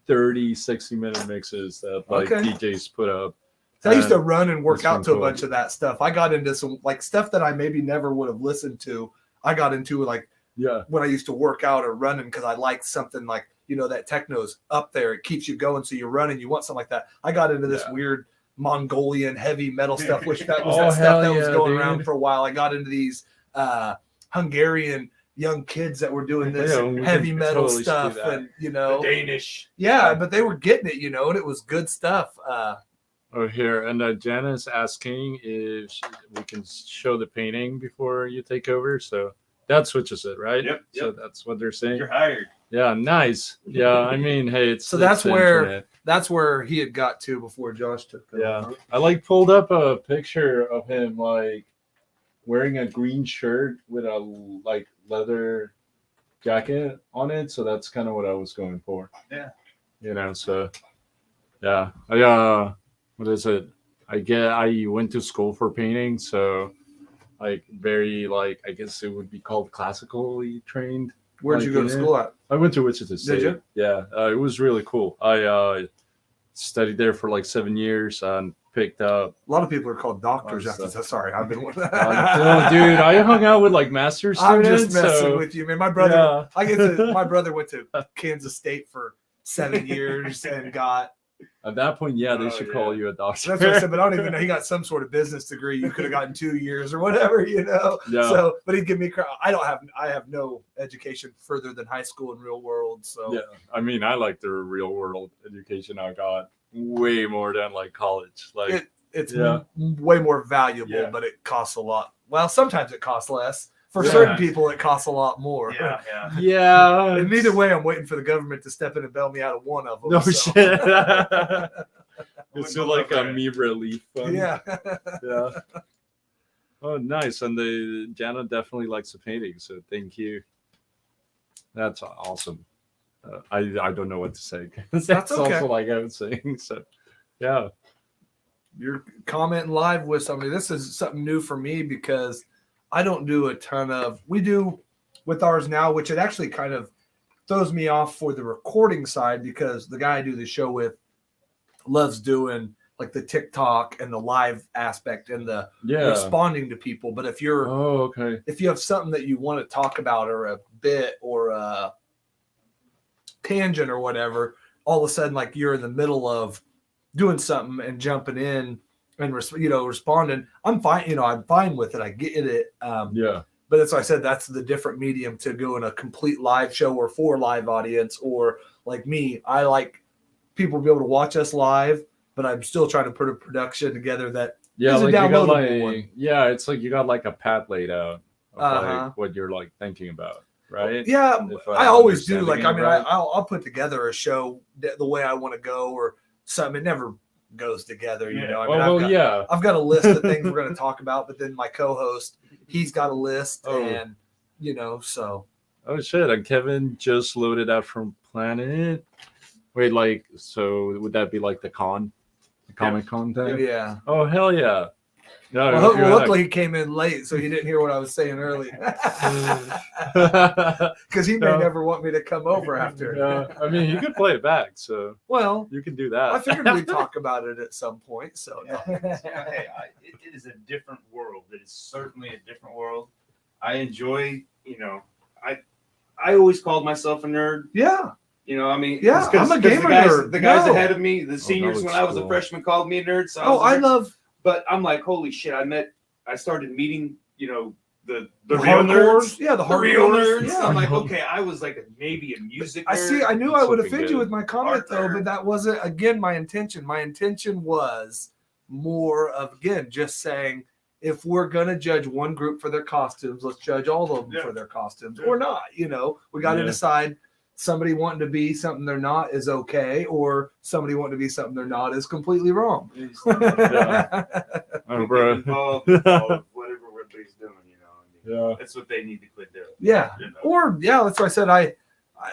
Speaker 1: 30, 60-minute mixes that DJs put up.
Speaker 3: So I used to run and work
Speaker 1: It's
Speaker 3: out
Speaker 1: been
Speaker 3: to a
Speaker 1: cool.
Speaker 3: bunch of that stuff. I got into some stuff that I maybe never would have listened to. I got into when I used to work out or running because I liked something that techno's up there. It keeps you going, so you're running. You want something like that. I got into this weird Mongolian heavy metal stuff, which that was that stuff that was going around for a while. I got into these Hungarian young kids that were doing this heavy metal
Speaker 1: totally
Speaker 3: stuff,
Speaker 1: see that.
Speaker 3: and
Speaker 2: The Danish.
Speaker 3: yeah, but they were getting it, and it was good stuff.
Speaker 1: Oh, here, and Jana's asking if we can show the painting before you take over. So that's what you said, right?
Speaker 2: Yep.
Speaker 1: So that's what they're saying.
Speaker 2: You're hired.
Speaker 1: Yeah, nice. Yeah, I mean, hey, it's
Speaker 3: So that's
Speaker 1: the
Speaker 3: where-
Speaker 1: internet.
Speaker 3: That's where he had got to before Josh took over.
Speaker 1: Yeah, I pulled up a picture of him wearing a green shirt with a leather jacket on it. So that's kind of what I was going for.
Speaker 2: Yeah.
Speaker 1: So yeah, what is it? I went to school for painting, so very I guess it would be called classically trained.
Speaker 3: Where'd you go to school at?
Speaker 1: I went to Wichita State.
Speaker 3: Did you?
Speaker 1: Yeah, it was really cool. I studied there for 7 years and picked up.
Speaker 3: A lot of people are called doctors after that. Sorry, I've been.
Speaker 1: Dude, I hung out with master's
Speaker 3: I'm
Speaker 1: students.
Speaker 3: just messing
Speaker 1: so,
Speaker 3: with you, man. My brother,
Speaker 1: yeah.
Speaker 3: my brother went to Kansas State for 7 years and got.
Speaker 1: At that point, they
Speaker 2: Oh,
Speaker 1: should
Speaker 2: yeah.
Speaker 1: call you a doctor.
Speaker 3: That's what I said, but I don't even know. He got some sort of business degree. You could have gotten 2 years or whatever,
Speaker 1: Yeah.
Speaker 3: So, but he'd give me. I have no education further than high school and real world. So,
Speaker 1: Yeah, I mean, I like the real world education I got way more than college.
Speaker 3: it's
Speaker 1: Yeah.
Speaker 3: way more valuable,
Speaker 1: Yeah.
Speaker 3: but it costs a lot. Well, sometimes it costs less. For
Speaker 1: Yeah.
Speaker 3: certain people, it costs a lot more.
Speaker 2: Yeah.
Speaker 1: Yeah.
Speaker 3: And either way, I'm waiting for the government to step in and bail me out of one of them.
Speaker 1: No
Speaker 3: so.
Speaker 1: shit. It's
Speaker 2: Wouldn't
Speaker 1: like
Speaker 2: go
Speaker 1: a
Speaker 2: there.
Speaker 1: me relief fund.
Speaker 3: Yeah.
Speaker 1: Yeah. Oh, nice. And Jana definitely likes the painting, so thank you. That's awesome. I don't know what to say. That's
Speaker 3: okay.
Speaker 1: also like I was saying. So, yeah.
Speaker 3: You're commenting live with somebody. This is something new for me because I don't do a ton of. We do with ours now, which it actually kind of throws me off for the recording side because the guy I do the show with loves doing like the TikTok and the live aspect and the responding to people. But if you're if you have something that you want to talk about or a bit or a tangent or whatever, all of a sudden like you're in the middle of doing something and jumping in and responding, I'm fine. I'm fine with it. I get it. But as I said, that's the different medium to go in a complete live show or for live audience. Or like me, I like people to be able to watch us live, but I'm still trying to put a production together that is a downloadable one.
Speaker 1: Yeah, it's like you got like a path laid out of like what you're like thinking about, right?
Speaker 3: Yeah, I always do. Like, I mean, I'll put together a show the way I want to go or something. It never goes together, I mean, I've got a list of things we're going to talk about, but then my co-host, he's got a list, and so.
Speaker 1: Oh shit! And Kevin just loaded out from Planet. Wait, like, so would that be like the Comic Con thing?
Speaker 3: Yeah.
Speaker 1: Oh hell yeah! No,
Speaker 3: well, luckily he came in late, so he didn't hear what I was saying earlier. Because he may never want me to come over after.
Speaker 1: Yeah, I mean, you could play it back, so you can do that.
Speaker 3: I figured we'd talk about it at some point. So
Speaker 2: hey, it is a different world. It is certainly a different world. I enjoy, I always called myself a nerd.
Speaker 3: Yeah.
Speaker 2: I mean,
Speaker 3: I'm a gamer nerd.
Speaker 2: The guys ahead of me, the seniors when I was a freshman, called me a nerd. So
Speaker 3: I love.
Speaker 2: But I'm like, holy shit! I started meeting, the real
Speaker 3: nerds.
Speaker 2: nerds.
Speaker 3: Yeah, the
Speaker 2: real nerds.
Speaker 3: Yeah.
Speaker 2: I'm like, okay, I was like maybe a music nerd.
Speaker 3: I knew I would offend you with my comment though, but that wasn't again my intention. My intention was more of just saying if we're gonna judge one group for their costumes, let's judge all of them for their costumes or not. We got to decide. Somebody wanting to be something they're not is okay, or somebody wanting to be something they're not is completely wrong.
Speaker 1: Oh, bro.
Speaker 2: Involved whatever everybody's doing, that's what they need to quit doing.
Speaker 3: Yeah, or that's why I said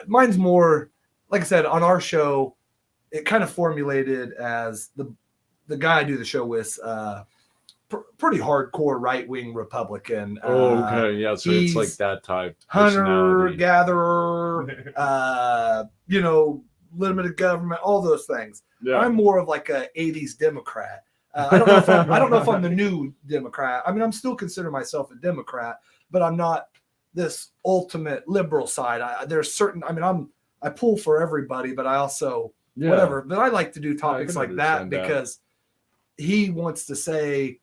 Speaker 3: mine's more like I said on our show. It kind of formulated as the guy I do the show with. Pretty hardcore right-wing Republican.
Speaker 1: So it's like that type.
Speaker 3: Hunter-gatherer, limited government, all those things. Yeah. I'm more of like a 80s Democrat. I don't know if I'm the new Democrat. I mean, I'm still consider myself a Democrat, but I'm not this ultimate liberal side. There's certain, I pull for everybody, but I also, whatever. But I like to do topics like that because he wants to say,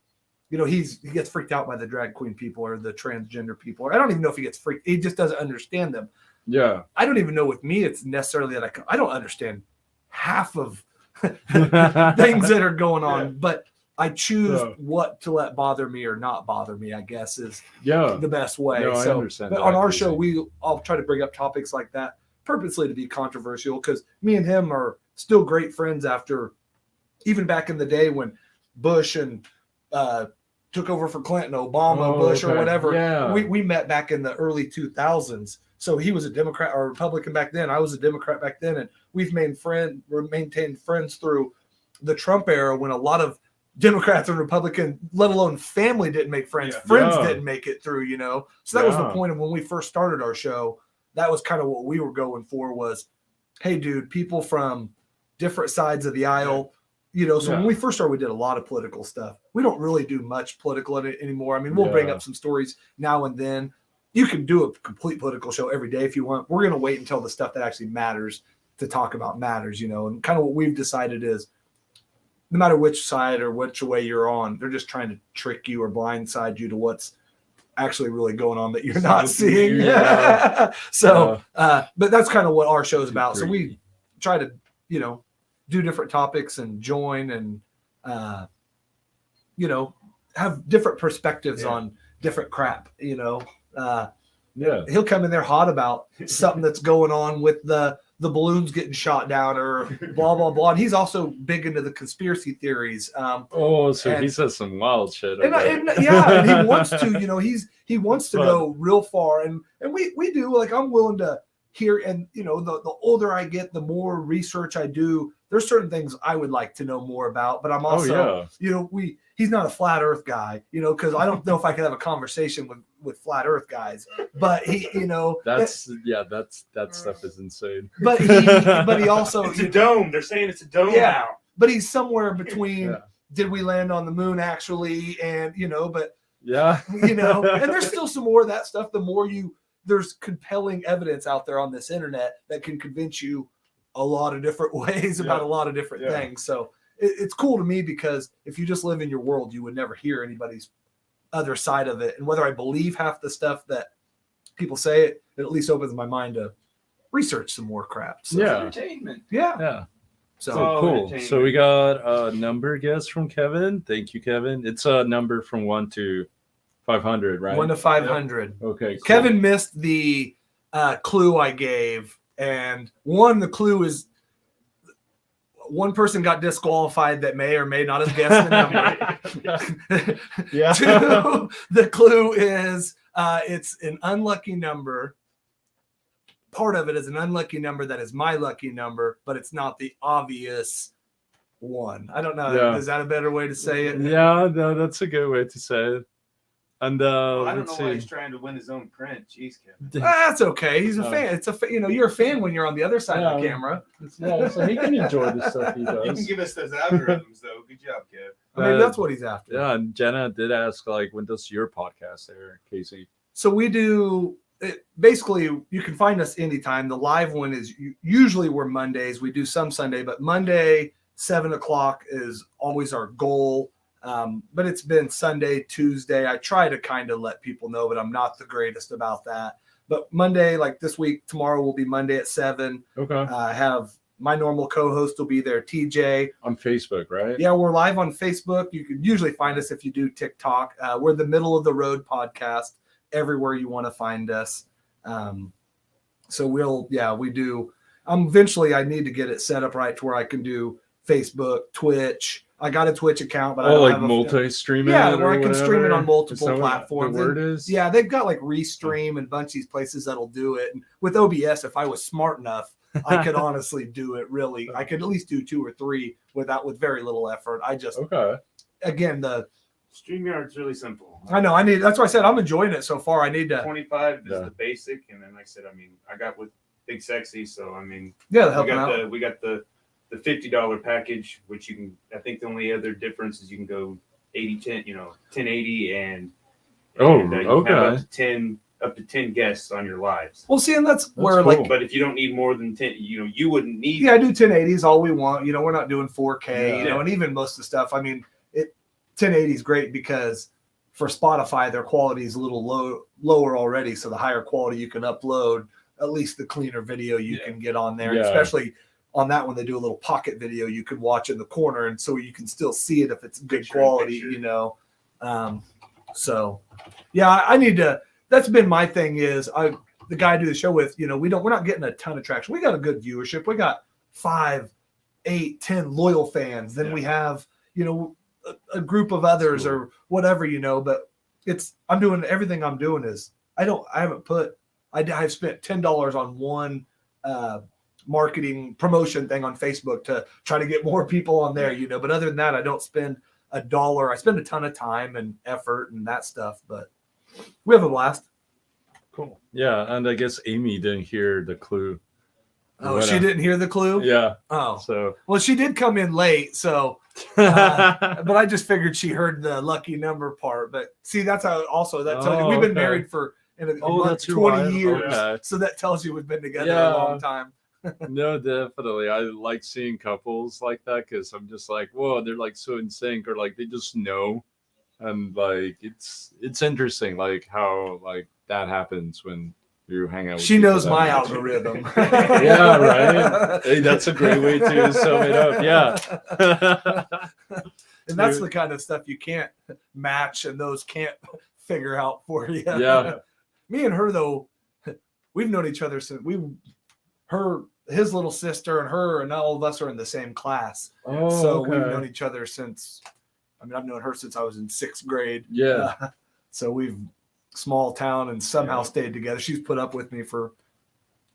Speaker 3: he gets freaked out by the drag queen people or the transgender people. I don't even know if he gets freaked. He just doesn't understand them.
Speaker 1: Yeah.
Speaker 3: I don't even know with me, it's necessarily that I don't understand half of things that are going on, but I choose what to let bother me or not bother me, I guess is the best way.
Speaker 1: No, I understand.
Speaker 3: But on our show, I'll try to bring up topics like that purposely to be controversial because me and him are still great friends after even back in the day when Bush and took over for Clinton, Obama, Bush, or whatever. Yeah. We met back in the early 2000s. So he was a Democrat or Republican back then. I was a Democrat back then. And we've maintained friends through the Trump era when a lot of Democrats and Republicans, let alone family, didn't make friends. Yeah. Friends didn't make it through, So that was the point of when we first started our show. That was kind of what we were going for was, hey, dude, people from different sides of the aisle, so when we first started, we did a lot of political stuff. We don't really do much political anymore. I mean, we'll bring up some stories now and then. You can do a complete political show every day if you want. We're going to wait until the stuff that actually matters to talk about matters, and kind of what we've decided is no matter which side or which way you're on, they're just trying to trick you or blindside you to what's actually really going on that you're not seeing. So, but that's kind of what our show is about. So we try to, do different topics and join and, have different perspectives on different crap, He'll come in there hot about something that's going on with the balloons getting shot down or blah, blah, blah. And he's also big into the conspiracy theories.
Speaker 1: He says some wild shit.
Speaker 3: And he wants to, he wants to go real far. And we do, like, I'm willing to hear, and the older I get, the more research I do. There's certain things I would like to know more about, but I'm also, he's not a flat Earth guy, because I don't know if I could have a conversation with flat Earth guys. But that
Speaker 1: stuff is insane.
Speaker 3: But he also
Speaker 2: it's a dome. They're saying it's a dome now.
Speaker 3: But he's somewhere between. Did we land on the moon actually? And but and there's still some more of that stuff. The more there's compelling evidence out there on this internet that can convince you a lot of different ways about a lot of different things. So it's cool to me, because if you just live in your world, you would never hear anybody's other side of it. And whether I believe half the stuff that people say, it at least opens my mind to research some more crap. So,
Speaker 2: entertainment.
Speaker 1: Yeah.
Speaker 3: So
Speaker 1: cool. So we got a number guess from Kevin. Thank you, Kevin. It's a number from 1 to 500, right?
Speaker 3: 1 to 500.
Speaker 1: Yep. Okay. Cool.
Speaker 3: Kevin missed the clue I gave, and the clue is one person got disqualified that may or may not have guessed the number.
Speaker 1: Yeah.
Speaker 3: 2, the clue is it's an unlucky number. Part of it is an unlucky number that is my lucky number, but it's not the obvious one. I don't know.
Speaker 1: Yeah.
Speaker 3: Is that a better way to say it?
Speaker 1: Yeah, no, that's a good way to say it. And
Speaker 2: I don't know why he's trying to win his own print. Jeez, Kevin.
Speaker 3: That's okay. He's a fan. It's you're a fan when you're on the other side of the camera.
Speaker 1: Yeah, so he can enjoy the stuff he does.
Speaker 2: You can give us those algorithms, though. Good job, Kev.
Speaker 3: Maybe that's what he's after.
Speaker 1: Yeah, and Jenna did ask, when does your podcast air, Casey?
Speaker 3: So we do. Basically, you can find us anytime. The live one is usually we're Mondays. We do some Sunday, but Monday 7:00 is always our goal. But it's been Sunday, Tuesday. I try to kind of let people know, but I'm not the greatest about that. But Monday, like this week, tomorrow will be Monday at 7.
Speaker 1: Okay.
Speaker 3: I have my normal co-host will be there, TJ.
Speaker 1: On Facebook, right?
Speaker 3: Yeah, we're live on Facebook. You can usually find us if you do TikTok. We're the Middle of the Road podcast. Everywhere you want to find us. So we do. Eventually I need to get it set up right to where I can do Facebook, Twitch. I got a Twitch account, but I don't have
Speaker 1: multi-stream.
Speaker 3: Yeah, where I can stream it on multiple platforms.
Speaker 1: The word is?
Speaker 3: Yeah, they've got like Restream and a bunch of these places that'll do it. And with OBS, if I was smart enough, I could honestly do it. Really, I could at least do 2 or 3 with very little effort. Again, the
Speaker 2: StreamYard's really simple.
Speaker 3: I know. That's why I said I'm enjoying it so far. I need to.
Speaker 2: 25 is the basic, and then like I said, I got with Big Sexy, so we got the $50 package, which you can. I think the only other difference is you can go 80-10, 1080, and you can have up to 10 guests on your lives.
Speaker 3: Well, see, and that's where
Speaker 1: cool.
Speaker 2: But if you don't need more than 10, you wouldn't need.
Speaker 3: Yeah, I do 1080s all we want. We're not doing 4K. And even most of the stuff. 1080 is great because for Spotify, their quality is a little lower already. So the higher quality you can upload, at least the cleaner video you can get on there. Yeah. Especially on that one, they do a little pocket video you can watch in the corner. And so you can still see it if it's good quality, So, yeah, I need to. That's been my thing is the guy I do the show with, we're not getting a ton of traction. We got a good viewership. We got 5, 8, 10 loyal fans. Then we have, a group of others or whatever, but I'm doing everything I'm doing is I've spent $10 on one marketing promotion thing on Facebook to try to get more people on there, but other than that, I don't spend $1. I spend a ton of time and effort and that stuff, but we have a blast.
Speaker 1: Cool. Yeah. And I guess Amy didn't hear the clue.
Speaker 3: Oh, she didn't hear the clue?
Speaker 1: Yeah.
Speaker 3: Oh, well, she did come in late, so but I just figured she heard the lucky number part. But see, that's how also that tells you we've been married for 20 years, so that tells you we've been together a long time.
Speaker 1: No, definitely. I like seeing couples like that because I'm just like, whoa, they're like so in sync, or like they just know, and like it's interesting, like how like that happens when you hang out with
Speaker 3: she knows my algorithm.
Speaker 1: Yeah, right. Hey, that's a great way to sum it up. Yeah.
Speaker 3: And that's the kind of stuff you can't match and those can't figure out for you.
Speaker 1: Yeah.
Speaker 3: Me and her though, we've known each other since his little sister and her and all of us are in the same class. So we've known each other since I've known her since I was in 6th grade.
Speaker 1: Yeah.
Speaker 3: So we've small town and somehow stayed together. She's put up with me for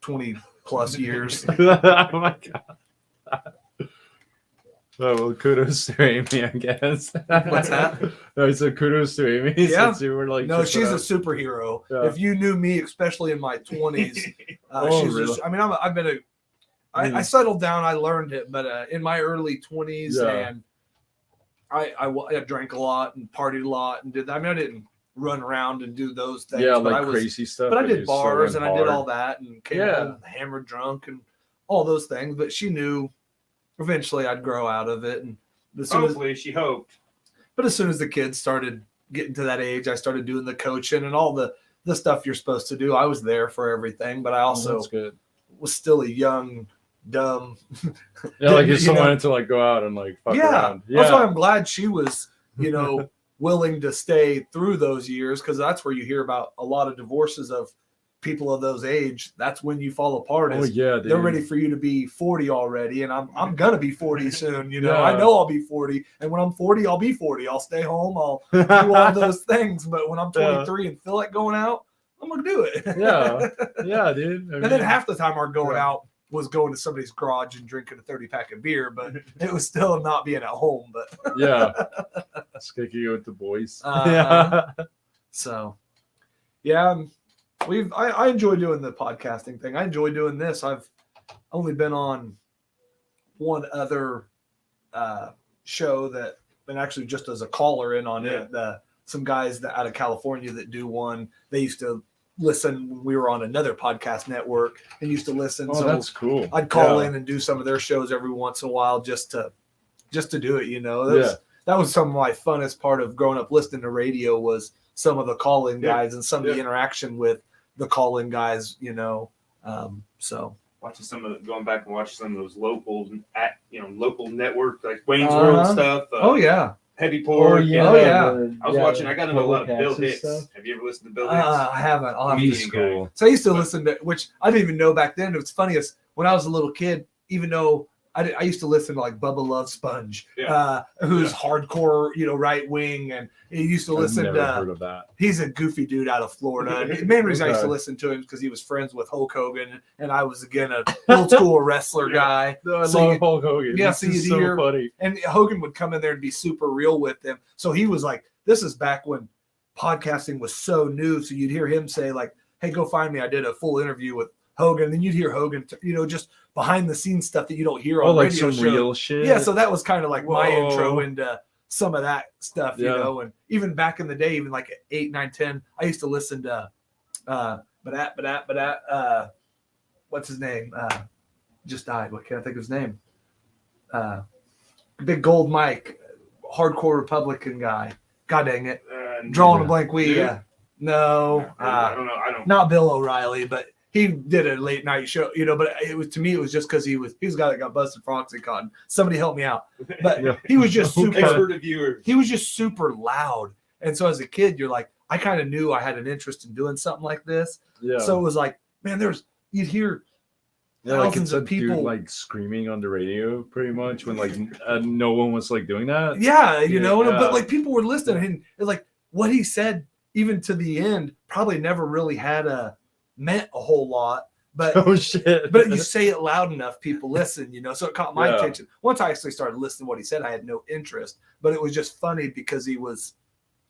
Speaker 3: 20 plus years.
Speaker 1: Oh my god. Oh, well, kudos to Amy, I guess.
Speaker 3: What's that?
Speaker 1: No, so kudos to Amy.
Speaker 3: Yeah.
Speaker 1: Since you were like,
Speaker 3: No, she's a superhero.
Speaker 1: Yeah.
Speaker 3: If you knew me, especially in my 20s, she's
Speaker 1: really?
Speaker 3: just, I mean, I settled down. I learned it, but in my early 20s, and I drank a lot and partied a lot and did that. I mean, I didn't run around and do those things.
Speaker 1: Yeah,
Speaker 3: but
Speaker 1: like crazy stuff.
Speaker 3: But I did
Speaker 1: you
Speaker 3: bars
Speaker 1: still
Speaker 3: and
Speaker 1: went
Speaker 3: I did
Speaker 1: hard.
Speaker 3: all that and came home hammered drunk and all those things. But she knew eventually I'd grow out of it. And
Speaker 2: Hopefully, she hoped.
Speaker 3: But as soon as the kids started getting to that age, I started doing the coaching and all the stuff you're supposed to do. I was there for everything, but I also was still a young, dumb.
Speaker 1: Yeah, like you still wanted to like go out and like fuck around. Yeah,
Speaker 3: that's why I'm glad she was, willing to stay through those years, because that's where you hear about a lot of divorces of people of those age. That's when you fall apart.
Speaker 1: Oh yeah, dude.
Speaker 3: They're ready for you to be 40 already, and I'm gonna be 40 soon.
Speaker 1: Yeah.
Speaker 3: I know I'll be 40, and when I'm 40, I'll be 40. I'll stay home. I'll do all those things. But when I'm 23 and feel like going out, I'm gonna do it.
Speaker 1: Yeah, dude. I mean,
Speaker 3: and then half the time our going out was going to somebody's garage and drinking a 30-pack of beer, but it was still not being at home. But
Speaker 1: yeah, it's kicking you with the boys.
Speaker 3: So, yeah. I enjoy doing the podcasting thing. I enjoy doing this. I've only been on one other show that, and actually just as a caller in on it. Some guys that out of California that do one. They used to listen when we were on another podcast network and used to listen.
Speaker 1: Oh,
Speaker 3: so
Speaker 1: that's cool.
Speaker 3: I'd call in and do some of their shows every once in a while just to do it. That was some of my funnest part of growing up listening to radio, was some of the call-in guys and some of the interaction with the call-in guys, so
Speaker 2: Watching going back and watching some of those local network like Wayne's World stuff. Heavy Pour.
Speaker 3: I
Speaker 2: was watching. I got into a lot of Bill Hicks.
Speaker 1: Stuff.
Speaker 2: Have you ever listened to Bill Hicks?
Speaker 3: I haven't. I'll have to.
Speaker 2: School.
Speaker 3: So I used to listen to, which I didn't even know back then. It was funny as when I was a little kid, even though I used to listen to like Bubba Love Sponge, who's hardcore, right wing, and he used to listen
Speaker 1: I've never heard of that.
Speaker 3: He's a goofy dude out of Florida. And the main reason I used to listen to him is because he was friends with Hulk Hogan, and I was again a old school wrestler guy.
Speaker 1: No, I love Hulk Hogan.
Speaker 3: Yeah,
Speaker 1: this is so funny.
Speaker 3: And Hogan would come in there and be super real with them. So he was like, this is back when podcasting was so new. So you'd hear him say like, "Hey, go find me. I did a full interview with Hogan." And then you'd hear Hogan, just behind the scenes stuff that you don't hear on radio
Speaker 1: some
Speaker 3: shows.
Speaker 1: Real shit.
Speaker 3: Yeah, so that was kind of like my intro into some of that stuff, and even back in the day, even like at 8, 9, 10, I used to listen to what's his name? Just died. What can't I think of his name? Big gold mic, hardcore Republican guy. God dang it. Drawing a blank. No.
Speaker 2: I don't know.
Speaker 3: Not Bill O'Reilly, but he did a late night show, but it was, to me, it was just because he was a guy that got busted for Oxycontin. Somebody help me out. But he was just he was just super loud. And so as a kid, you're like, I kind of knew I had an interest in doing something like this. Yeah. So it was like, man, you'd hear thousands of people
Speaker 1: dude, like screaming on the radio pretty much when like no one was like doing that.
Speaker 3: Yeah, but like people were listening, and it's like what he said, even to the end, probably never really meant a whole lot, but
Speaker 1: oh shit!
Speaker 3: But you say it loud enough, people listen, so it caught my attention. Once I actually started listening to what he said, I had no interest, but it was just funny because he was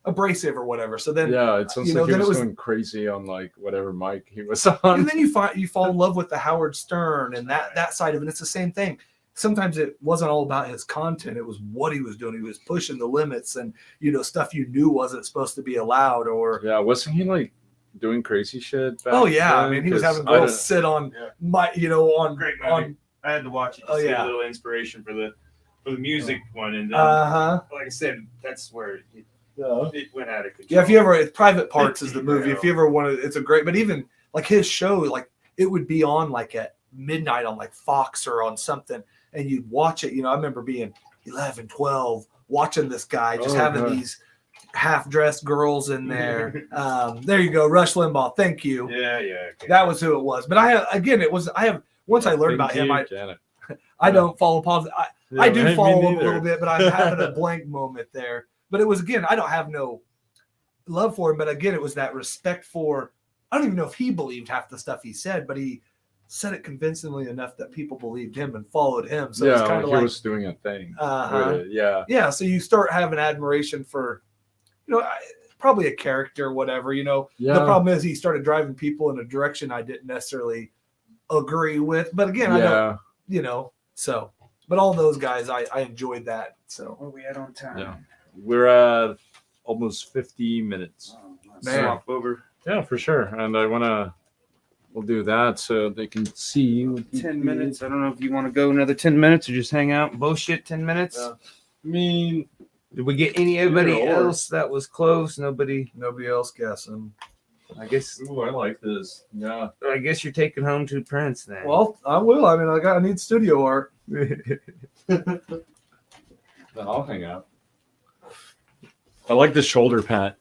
Speaker 3: abrasive or whatever. So then,
Speaker 1: it sounds like he was going crazy on like whatever mic he was on.
Speaker 3: And then you fall in love with the Howard Stern and that side of it. It's the same thing. Sometimes it wasn't all about his content; it was what he was doing. He was pushing the limits, and stuff you knew wasn't supposed to be allowed. Or
Speaker 1: wasn't he like doing crazy shit back
Speaker 3: then?
Speaker 1: I
Speaker 3: mean, he was having girls sit on my on
Speaker 2: I had to watch it to see a little inspiration for the music one, and like I said, that's where it went out of control.
Speaker 3: If you ever, Private Parts is the movie. If you ever want to, it's a great. But even like his show, like it would be on like at midnight on like Fox or on something, and you'd watch it. I remember being 11, 12, watching this guy just having these half-dressed girls in there. There you go, Rush Limbaugh. Thank you.
Speaker 2: Yeah. Okay.
Speaker 3: That was who it was. But once I learned about him, I don't follow politics. I do follow him a little bit, but I'm having a blank moment there. But it was, again, I don't have no love for him, but again, it was that respect for. I don't even know if he believed half the stuff he said, but he said it convincingly enough that people believed him and followed him. So
Speaker 1: yeah,
Speaker 3: it's kind of
Speaker 1: he
Speaker 3: like,
Speaker 1: was doing a thing.
Speaker 3: uh-huh.
Speaker 1: Yeah.
Speaker 3: Yeah. So you start having admiration for, probably a character or whatever,
Speaker 1: Yeah.
Speaker 3: The problem is he started driving people in a direction I didn't necessarily agree with. But again, I don't, so, but all those guys, I enjoyed that. So
Speaker 2: Where are we at on time?
Speaker 1: Yeah. We're at almost 50 minutes.
Speaker 3: Man.
Speaker 2: Swap over.
Speaker 1: Yeah, for sure. And we'll do that so they can see.
Speaker 2: 10 minutes. I don't know if you want to go another 10 minutes or just hang out and bullshit 10 minutes.
Speaker 1: Yeah. I mean,
Speaker 2: did we get anybody
Speaker 1: Either or.
Speaker 2: else that was close? Nobody.
Speaker 3: else guessing.
Speaker 2: I guess.
Speaker 1: ooh, I like this. Yeah.
Speaker 2: I guess you're taking home 2 prints then.
Speaker 3: Well, I will. I mean, I need studio art.
Speaker 1: Then I'll hang out. I like the shoulder pat.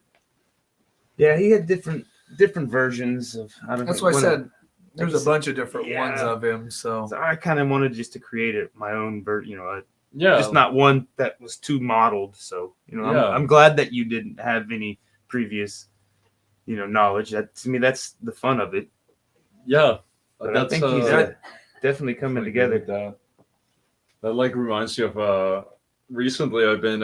Speaker 2: yeah, he had different versions of. I don't
Speaker 3: That's
Speaker 2: know,
Speaker 3: why I
Speaker 2: one
Speaker 3: said
Speaker 2: of-
Speaker 3: there's a bunch of different
Speaker 2: Yeah.
Speaker 3: ones of him. So
Speaker 2: So I kind of wanted just to create my own version.
Speaker 1: Yeah.
Speaker 2: Just not one that was too modeled. So
Speaker 1: Yeah.
Speaker 2: I'm glad that you didn't have any previous, knowledge. That to me, that's the fun of it.
Speaker 1: Yeah.
Speaker 2: But I think he's definitely coming together.
Speaker 1: That like reminds you of recently I've been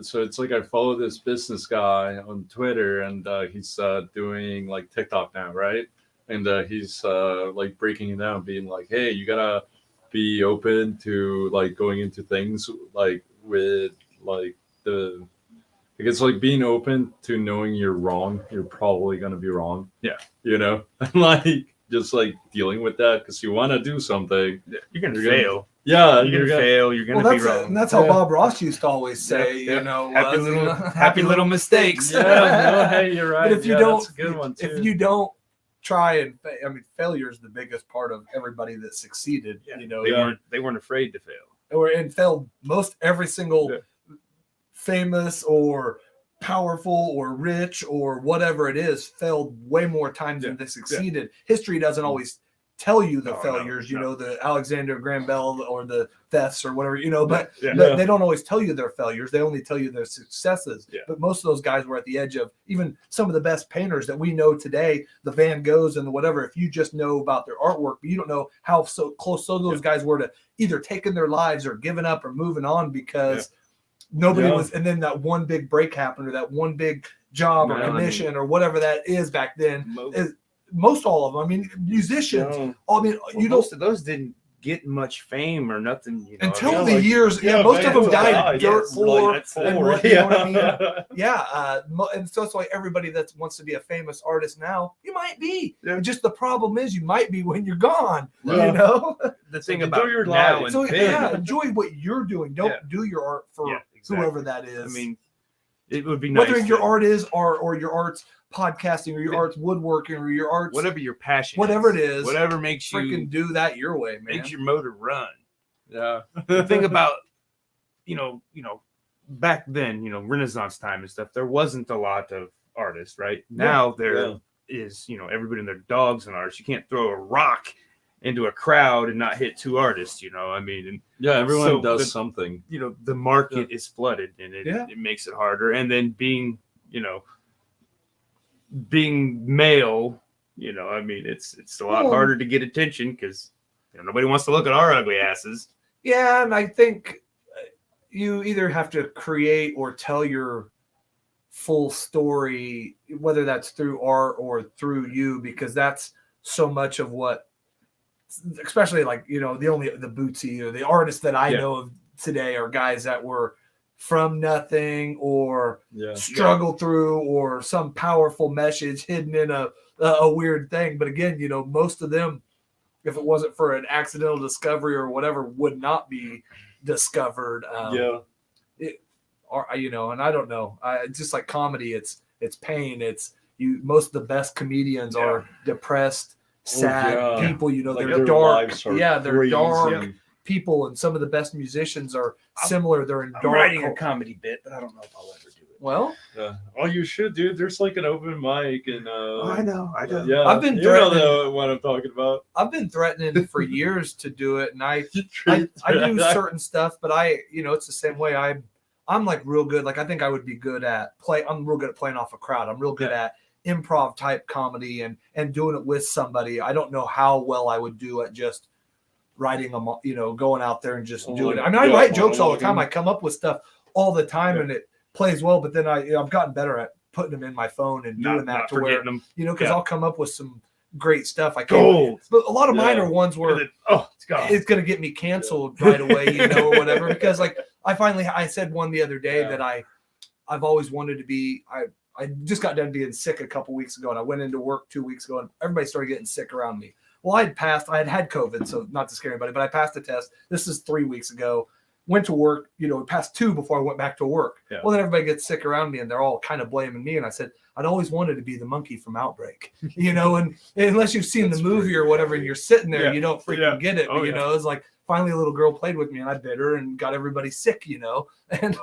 Speaker 1: so it's like I follow this business guy on Twitter and he's doing like TikTok now, right? And he's like breaking it down, being like, hey, you gotta be open to like going into things like with like I guess like being open to knowing you're wrong. You're probably gonna be wrong.
Speaker 2: Yeah.
Speaker 1: Like just like dealing with that because you want to do something.
Speaker 2: You're gonna
Speaker 1: You're
Speaker 2: fail.
Speaker 1: Yeah,
Speaker 2: You're gonna fail. You're gonna be wrong.
Speaker 3: And that's how
Speaker 1: Yeah.
Speaker 3: Bob Ross used to always say,
Speaker 2: Yeah.
Speaker 3: happy
Speaker 2: Happy little mistakes.
Speaker 1: Yeah, no, hey, you're right.
Speaker 3: But if you
Speaker 1: Yeah,
Speaker 3: don't,
Speaker 1: that's a good one too.
Speaker 3: if you don't try and, failure is the biggest part of everybody that succeeded.
Speaker 2: Yeah. They weren't afraid to fail.
Speaker 3: And failed most every single
Speaker 2: Yeah.
Speaker 3: famous or powerful or rich or whatever it is failed way more times than they succeeded. History doesn't always tell you the failures, the Alexander Graham Bell or the thefts or whatever, but they don't always tell you their failures. They only tell you their successes.
Speaker 2: Yeah.
Speaker 3: But most of those guys were at the edge of even some of the best painters that we know today, the Van Goghs and the whatever. If you just know about their artwork, but you don't know how close those guys were to either taking their lives or giving up or moving on because nobody was. And then that one big break happened or that one big job or commission or whatever that is back then. Most all of them. I mean, musicians.
Speaker 2: Most of those didn't get much fame or nothing.
Speaker 3: Until the years. Yeah, most of them died dirt poor. And what, you know what I mean? Yeah. And so it's like everybody that wants to be a famous artist now, you might be.
Speaker 2: Yeah.
Speaker 3: Just the problem is you might be when you're gone.
Speaker 1: Yeah.
Speaker 2: The thing
Speaker 1: So
Speaker 2: about
Speaker 1: your
Speaker 2: now
Speaker 1: life.
Speaker 2: and
Speaker 3: So
Speaker 2: then,
Speaker 3: enjoy what you're doing. Don't do your art for whoever that is.
Speaker 2: I mean, it would be nice.
Speaker 3: Whether your art is or your art's podcasting or your art's woodworking or your art's
Speaker 2: whatever your passion,
Speaker 3: whatever it is,
Speaker 2: whatever makes
Speaker 3: freaking
Speaker 2: you
Speaker 3: do that your way, man.
Speaker 2: makes your motor run.
Speaker 1: Yeah.
Speaker 2: The thing about back then, Renaissance time and stuff, there wasn't a lot of artists, right? Now there is, everybody and their dogs and artists. You can't throw a rock into a crowd and not hit 2 artists, I mean, and
Speaker 1: Yeah, everyone
Speaker 2: So
Speaker 1: does something.
Speaker 2: the market is flooded and it makes it harder. And then being male, I mean, it's a lot harder to get attention because nobody wants to look at our ugly asses.
Speaker 3: Yeah, and I think you either have to create or tell your full story, whether that's through art or through you, because that's so much of what, especially like, the Bootsy or the artists that I know of today are guys that were from nothing or struggle through or some powerful message hidden in a weird thing. But again, most of them, if it wasn't for an accidental discovery or whatever, would not be discovered. And I don't know. Just like comedy, it's pain. It's most of the best comedians are depressed, sad people.
Speaker 1: Like
Speaker 3: they're
Speaker 1: their
Speaker 3: dark.
Speaker 1: lives are
Speaker 3: They're
Speaker 1: crazy.
Speaker 3: dark people, and some of the best musicians are similar. They're in
Speaker 2: I'm
Speaker 3: dark.
Speaker 2: writing a comedy bit, but I don't know if I'll ever do it.
Speaker 3: Well,
Speaker 1: Oh, you should, dude. There's like an open mic and
Speaker 2: I know.
Speaker 1: yeah.
Speaker 3: I've been
Speaker 1: you know
Speaker 3: threatening-
Speaker 1: what I'm talking about.
Speaker 3: I've been threatening for years to do it, and I do certain stuff, but it's the same way. I'm like real good. Like I think I would be good at play. I'm real good at playing off a crowd. I'm real good at improv type comedy and doing it with somebody, I don't know how well I would do at just writing them, going out there and just doing it. I mean, I write jokes all the time. I come up with stuff all the time and it plays well, but then I've gotten better at putting them in my phone and doing that to where, because I'll come up with some great stuff. I can't, but a lot of mine are ones where it's going to get me canceled right away, or whatever. Because like I said one the other day that I've always wanted to be, I just got done being sick a couple weeks ago and I went into work 2 weeks ago and everybody started getting sick around me. Well, I had COVID, so not to scare anybody, but I passed the test. This is 3 weeks ago. Went to work, passed 2 before I went back to work. Yeah. Well, then everybody gets sick around me and they're all kind of blaming me. And I said, I'd always wanted to be the monkey from Outbreak, and unless you've seen the movie or whatever, and you're sitting there, you don't freaking get it. But, it's like finally a little girl played with me and I bit her and got everybody sick, and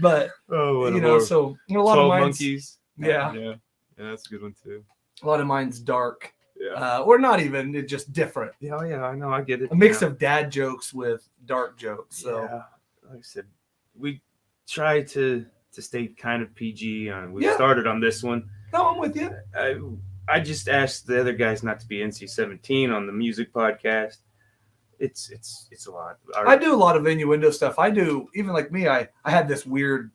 Speaker 3: but, so a lot of mine's, monkeys.
Speaker 1: Yeah, that's a good one too.
Speaker 3: A lot of mine's dark. Yeah. Or not even, it's just different.
Speaker 2: Yeah, I know, I get it.
Speaker 3: A mix of dad jokes with dark jokes. So,
Speaker 2: like I said, we try to stay kind of PG. We started on this one.
Speaker 3: No, I'm with you.
Speaker 2: I just asked the other guys not to be NC-17 on the music podcast. It's a lot.
Speaker 3: I do a lot of innuendo stuff. I do, even like me, I had this weird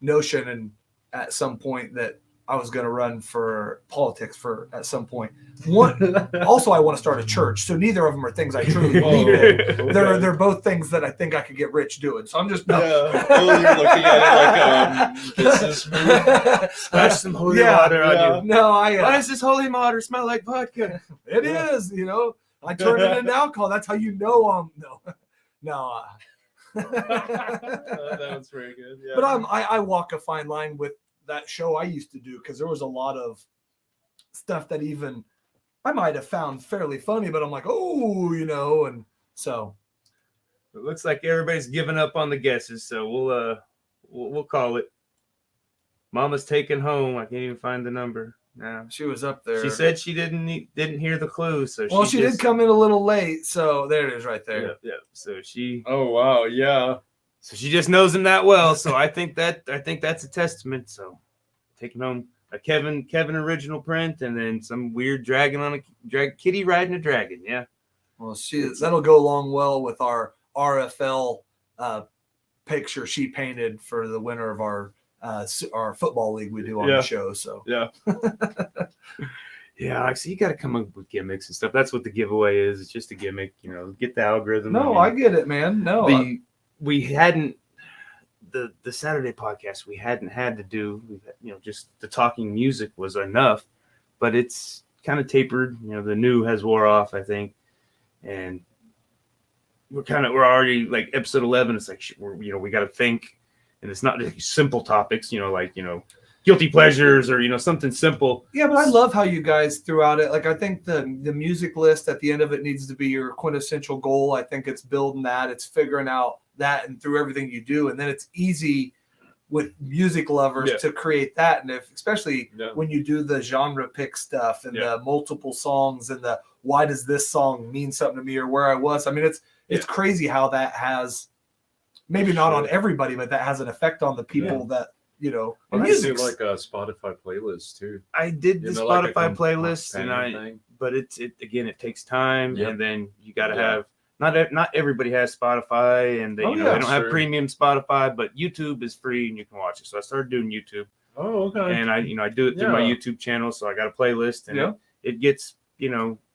Speaker 3: notion and at some point that I was going to run for politics at some point. Also, I want to start a church. So neither of them are things I truly believe in. Okay. They're both things that I think I could get rich doing. So I'm just
Speaker 1: you're looking at it like business move.
Speaker 2: Splash some holy water on you.
Speaker 3: No,
Speaker 2: why does this holy water smell like vodka?
Speaker 3: It is. I turn it into alcohol. That's how you know no.
Speaker 1: That was very good. Yeah.
Speaker 3: But I walk a fine line with that show I used to do, because there was a lot of stuff that even I might have found fairly funny, but I'm like, and so
Speaker 2: it looks like everybody's giving up on the guesses, so we'll call it. Mama's taken home. I can't even find the number. No,
Speaker 3: she was up there.
Speaker 2: She said she didn't hear the clue, so
Speaker 3: she did come in a little late, so there it is right there.
Speaker 2: Yeah. So she.
Speaker 1: Oh wow, yeah.
Speaker 2: So she just knows him that well. So I think that's a testament. So taking home a Kevin original print and then some weird dragon on a kitty riding a dragon. Yeah.
Speaker 3: Well, that'll go along well with our RFL picture she painted for the winner of our football league we do on the show. So
Speaker 1: yeah.
Speaker 2: Yeah, so you got to come up with gimmicks and stuff. That's what the giveaway is. It's just a gimmick, get the algorithm.
Speaker 3: No, I get it, man. No,
Speaker 2: we hadn't the Saturday podcast. We hadn't had to do. Just the talking music was enough, but it's kind of tapered. The new has wore off, I think, and we're already like episode 11. It's like we got to think, and it's not like simple topics. Guilty pleasures or something simple.
Speaker 3: Yeah, but I love how you guys threw out it. Like, I think the music list at the end of it needs to be your quintessential goal. I think it's building that. It's figuring out that and through everything you do, and then it's easy with music lovers to create that. And especially when you do the genre pick stuff and the multiple songs and the why does this song mean something to me or where I was. I mean, it's crazy how that has maybe not on everybody, but that has an effect on the people that.
Speaker 1: I do like a Spotify playlist too.
Speaker 2: I did the Spotify playlist, but it takes time, and then you got to have. Not everybody has Spotify, and they don't have premium Spotify, but YouTube is free and you can watch it. So I started doing YouTube.
Speaker 1: Oh, okay.
Speaker 2: And I do it through my YouTube channel, so I got a playlist, and it gets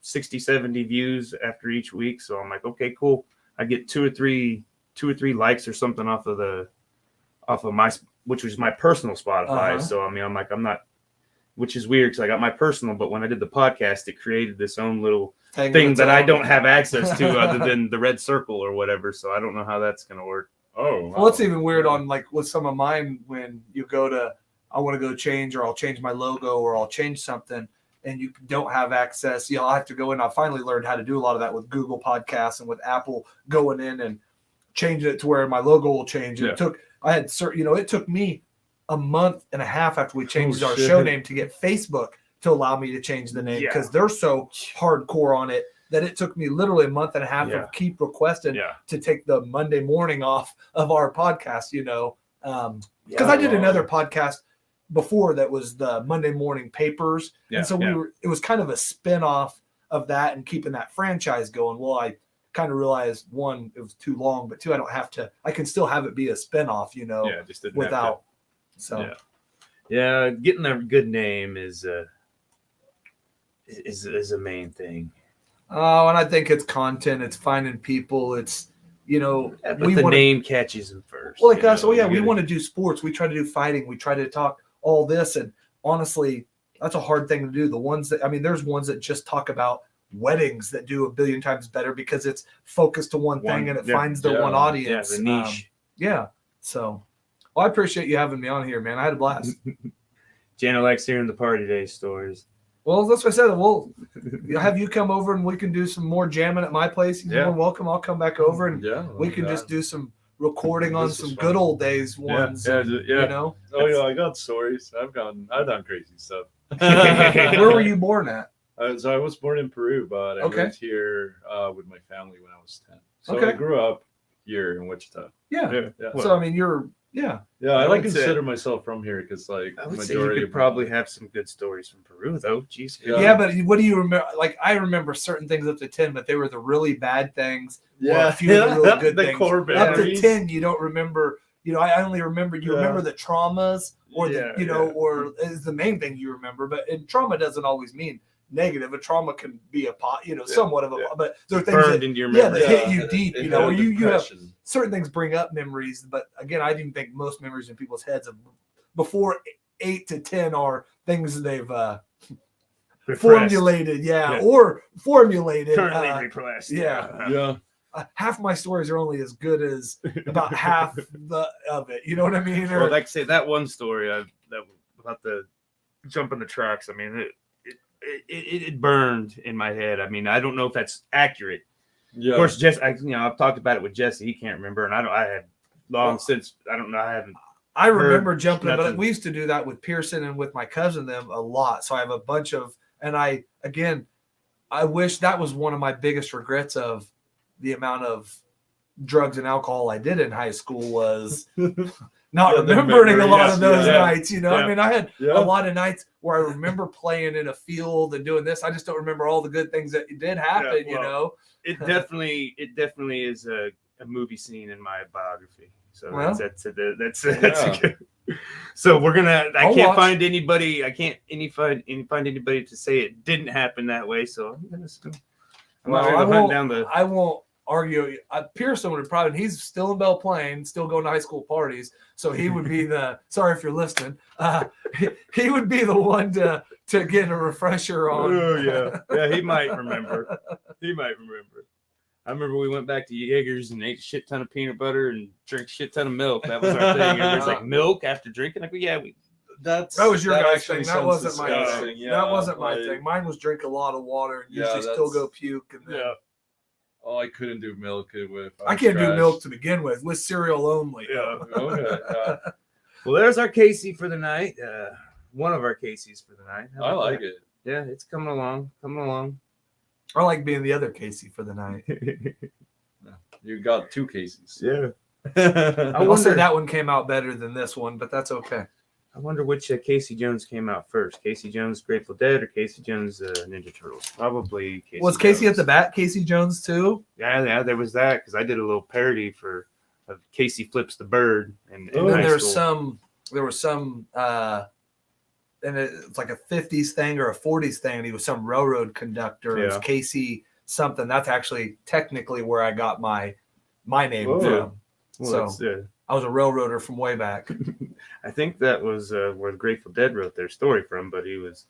Speaker 2: 60, 70 views after each week. So I'm like, okay, cool. I get two or three likes or something off of my, which was my personal Spotify. So I'm not, which is weird because I got my personal, but when I did the podcast, it created this own little thing that I don't have access to other than the red circle or whatever. So I don't know how that's going to work.
Speaker 1: Oh, wow.
Speaker 3: Well, it's even weird on like with some of mine when you go to, I want to go change, or I'll change my logo, or I'll change something, and you don't have access. I have to go in. I finally learned how to do a lot of that with Google Podcasts and with Apple going in and changing it to where my logo will change. It took me a month and a half after we changed our show name to get Facebook to allow me to change the name, because they're so hardcore on it that it took me literally a month and a half of keep requesting to take the Monday morning off of our podcast, because I did another podcast before that was the Monday morning papers. And so it was kind of a spinoff of that and keeping that franchise going. Well, I kind of realized, one, it was too long, but two, I can still have it be a spinoff,
Speaker 2: just
Speaker 3: without.
Speaker 2: Getting a good name is a main thing.
Speaker 3: Oh, and I think it's content, it's finding people, it's
Speaker 2: but the name catches them first.
Speaker 3: Well, like us, we want to do sports, we try to do fighting, we try to talk all this, and honestly, that's a hard thing to do. The ones that there's ones that just talk about weddings that do a billion times better because it's focused to one thing and it finds their one audience.
Speaker 2: The niche.
Speaker 3: So, well, I appreciate you having me on here, man. I had a blast.
Speaker 2: Jenna likes hearing the party day stories.
Speaker 3: Well, that's what I said. We'll have you come over and we can do some more jamming at my place. You're welcome. I'll come back over and we can just do some recording on some good old days ones.
Speaker 1: Oh yeah, I got stories. I've done crazy stuff.
Speaker 3: Where were you born at?
Speaker 1: So I was born in Peru, but I moved here with my family when I was 10. So I grew up here in Wichita.
Speaker 3: Yeah. So you're
Speaker 1: I like to consider myself from here because
Speaker 2: I would say you could probably have some good stories from Peru, though. Jeez.
Speaker 3: Yeah, but what do you remember? Like, I remember certain things up to 10, but they were the really bad things.
Speaker 1: Yeah,
Speaker 3: a few of the really good
Speaker 1: the
Speaker 3: things.
Speaker 1: Core
Speaker 3: up to 10, you don't remember. I only remember remember the traumas, or or is the main thing you remember. But trauma doesn't always mean negative. A trauma can be somewhat of a, but there are things
Speaker 2: burned into your memory.
Speaker 3: that hit you deep. Or you have certain things bring up memories. But again, I didn't think most memories in people's heads of before 8 to 10 are things they've formulated, or formulated.
Speaker 2: Currently repressed.
Speaker 3: Half my stories are only as good as about half of it. You know what I mean?
Speaker 2: Well, like I say, that one story about the jumping the tracks. It burned in my head. I don't know if that's accurate. Yeah. Of course, I've talked about it with Jesse. He can't remember, and I had long since. I don't know. I haven't.
Speaker 3: I remember jumping, but we used to do that with Pearson and with my cousin them a lot. So I have a bunch of, and I wish that was one of my biggest regrets of the amount of drugs and alcohol I did in high school was not remembering a lot of those nights. I had a lot of nights where I remember playing in a field and doing this. I just don't remember all the good things that did happen.
Speaker 2: It definitely is a movie scene in my biography. So that's good. So we're gonna. I can't find anybody to say it didn't happen that way. So I'm gonna.
Speaker 3: I won't argue. Pearson would probably. He's still in Belle Plaine, still going to high school parties. So he would be the. Sorry if you're listening. He would be the one to get a refresher on.
Speaker 2: Oh yeah. He might remember. I remember we went back to Jaeger's and ate a shit ton of peanut butter and drank a shit ton of milk. That was our thing. It was like milk after drinking.
Speaker 3: That was your guys' thing. That wasn't my thing. That wasn't my thing. Mine was drink a lot of water and usually still go puke. And then,
Speaker 1: Oh, I couldn't do milk with.
Speaker 3: I can't do milk to begin with cereal only.
Speaker 1: Yeah. Okay.
Speaker 2: Well, there's our Casey for the night. One of our Caseys for the night.
Speaker 1: I like it.
Speaker 2: Yeah, it's coming along.
Speaker 3: I like being the other Casey for the night.
Speaker 1: You got 2 cases.
Speaker 2: Yeah.
Speaker 3: I will say that one came out better than this one, but that's okay.
Speaker 2: I wonder which Casey Jones came out first. Casey Jones, Grateful Dead, or Casey Jones, Ninja Turtles? Probably Casey
Speaker 3: Was Casey Jones. At the bat, Casey Jones too?
Speaker 2: Yeah, there was that because I did a little parody for Casey Flips the Bird. And
Speaker 3: then there was some, and it's like a 50s thing or a 40s thing, and he was some railroad conductor. It was Casey something. That's actually technically where I got my name from.
Speaker 2: Well,
Speaker 3: so I was a railroader from way back.
Speaker 2: I think that was where Grateful Dead wrote their story from, but he was,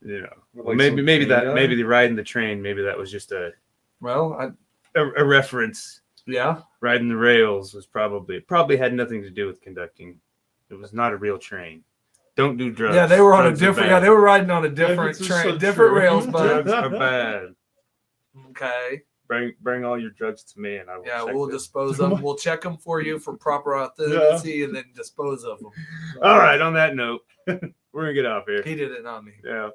Speaker 2: maybe the riding the train, maybe that was just a reference.
Speaker 3: Yeah,
Speaker 2: riding the rails was probably had nothing to do with conducting. It was not a real train. Don't do drugs.
Speaker 3: Yeah, they were on a different. Yeah, they were riding on a different train, different rails. But
Speaker 2: drugs are bad.
Speaker 3: Okay.
Speaker 2: Bring all your drugs to me, and I will.
Speaker 3: Yeah, we'll dispose of them. We'll check them for you for proper authenticity, and then dispose of them.
Speaker 2: All right. On that note, we're gonna get off here.
Speaker 3: He did it, not me.
Speaker 2: Yeah.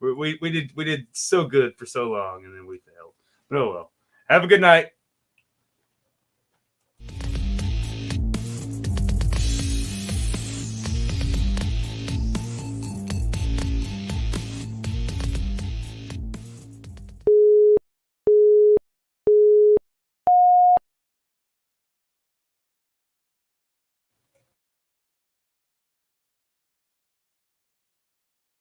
Speaker 2: We did so good for so long, and then we failed. But oh well. Have a good night.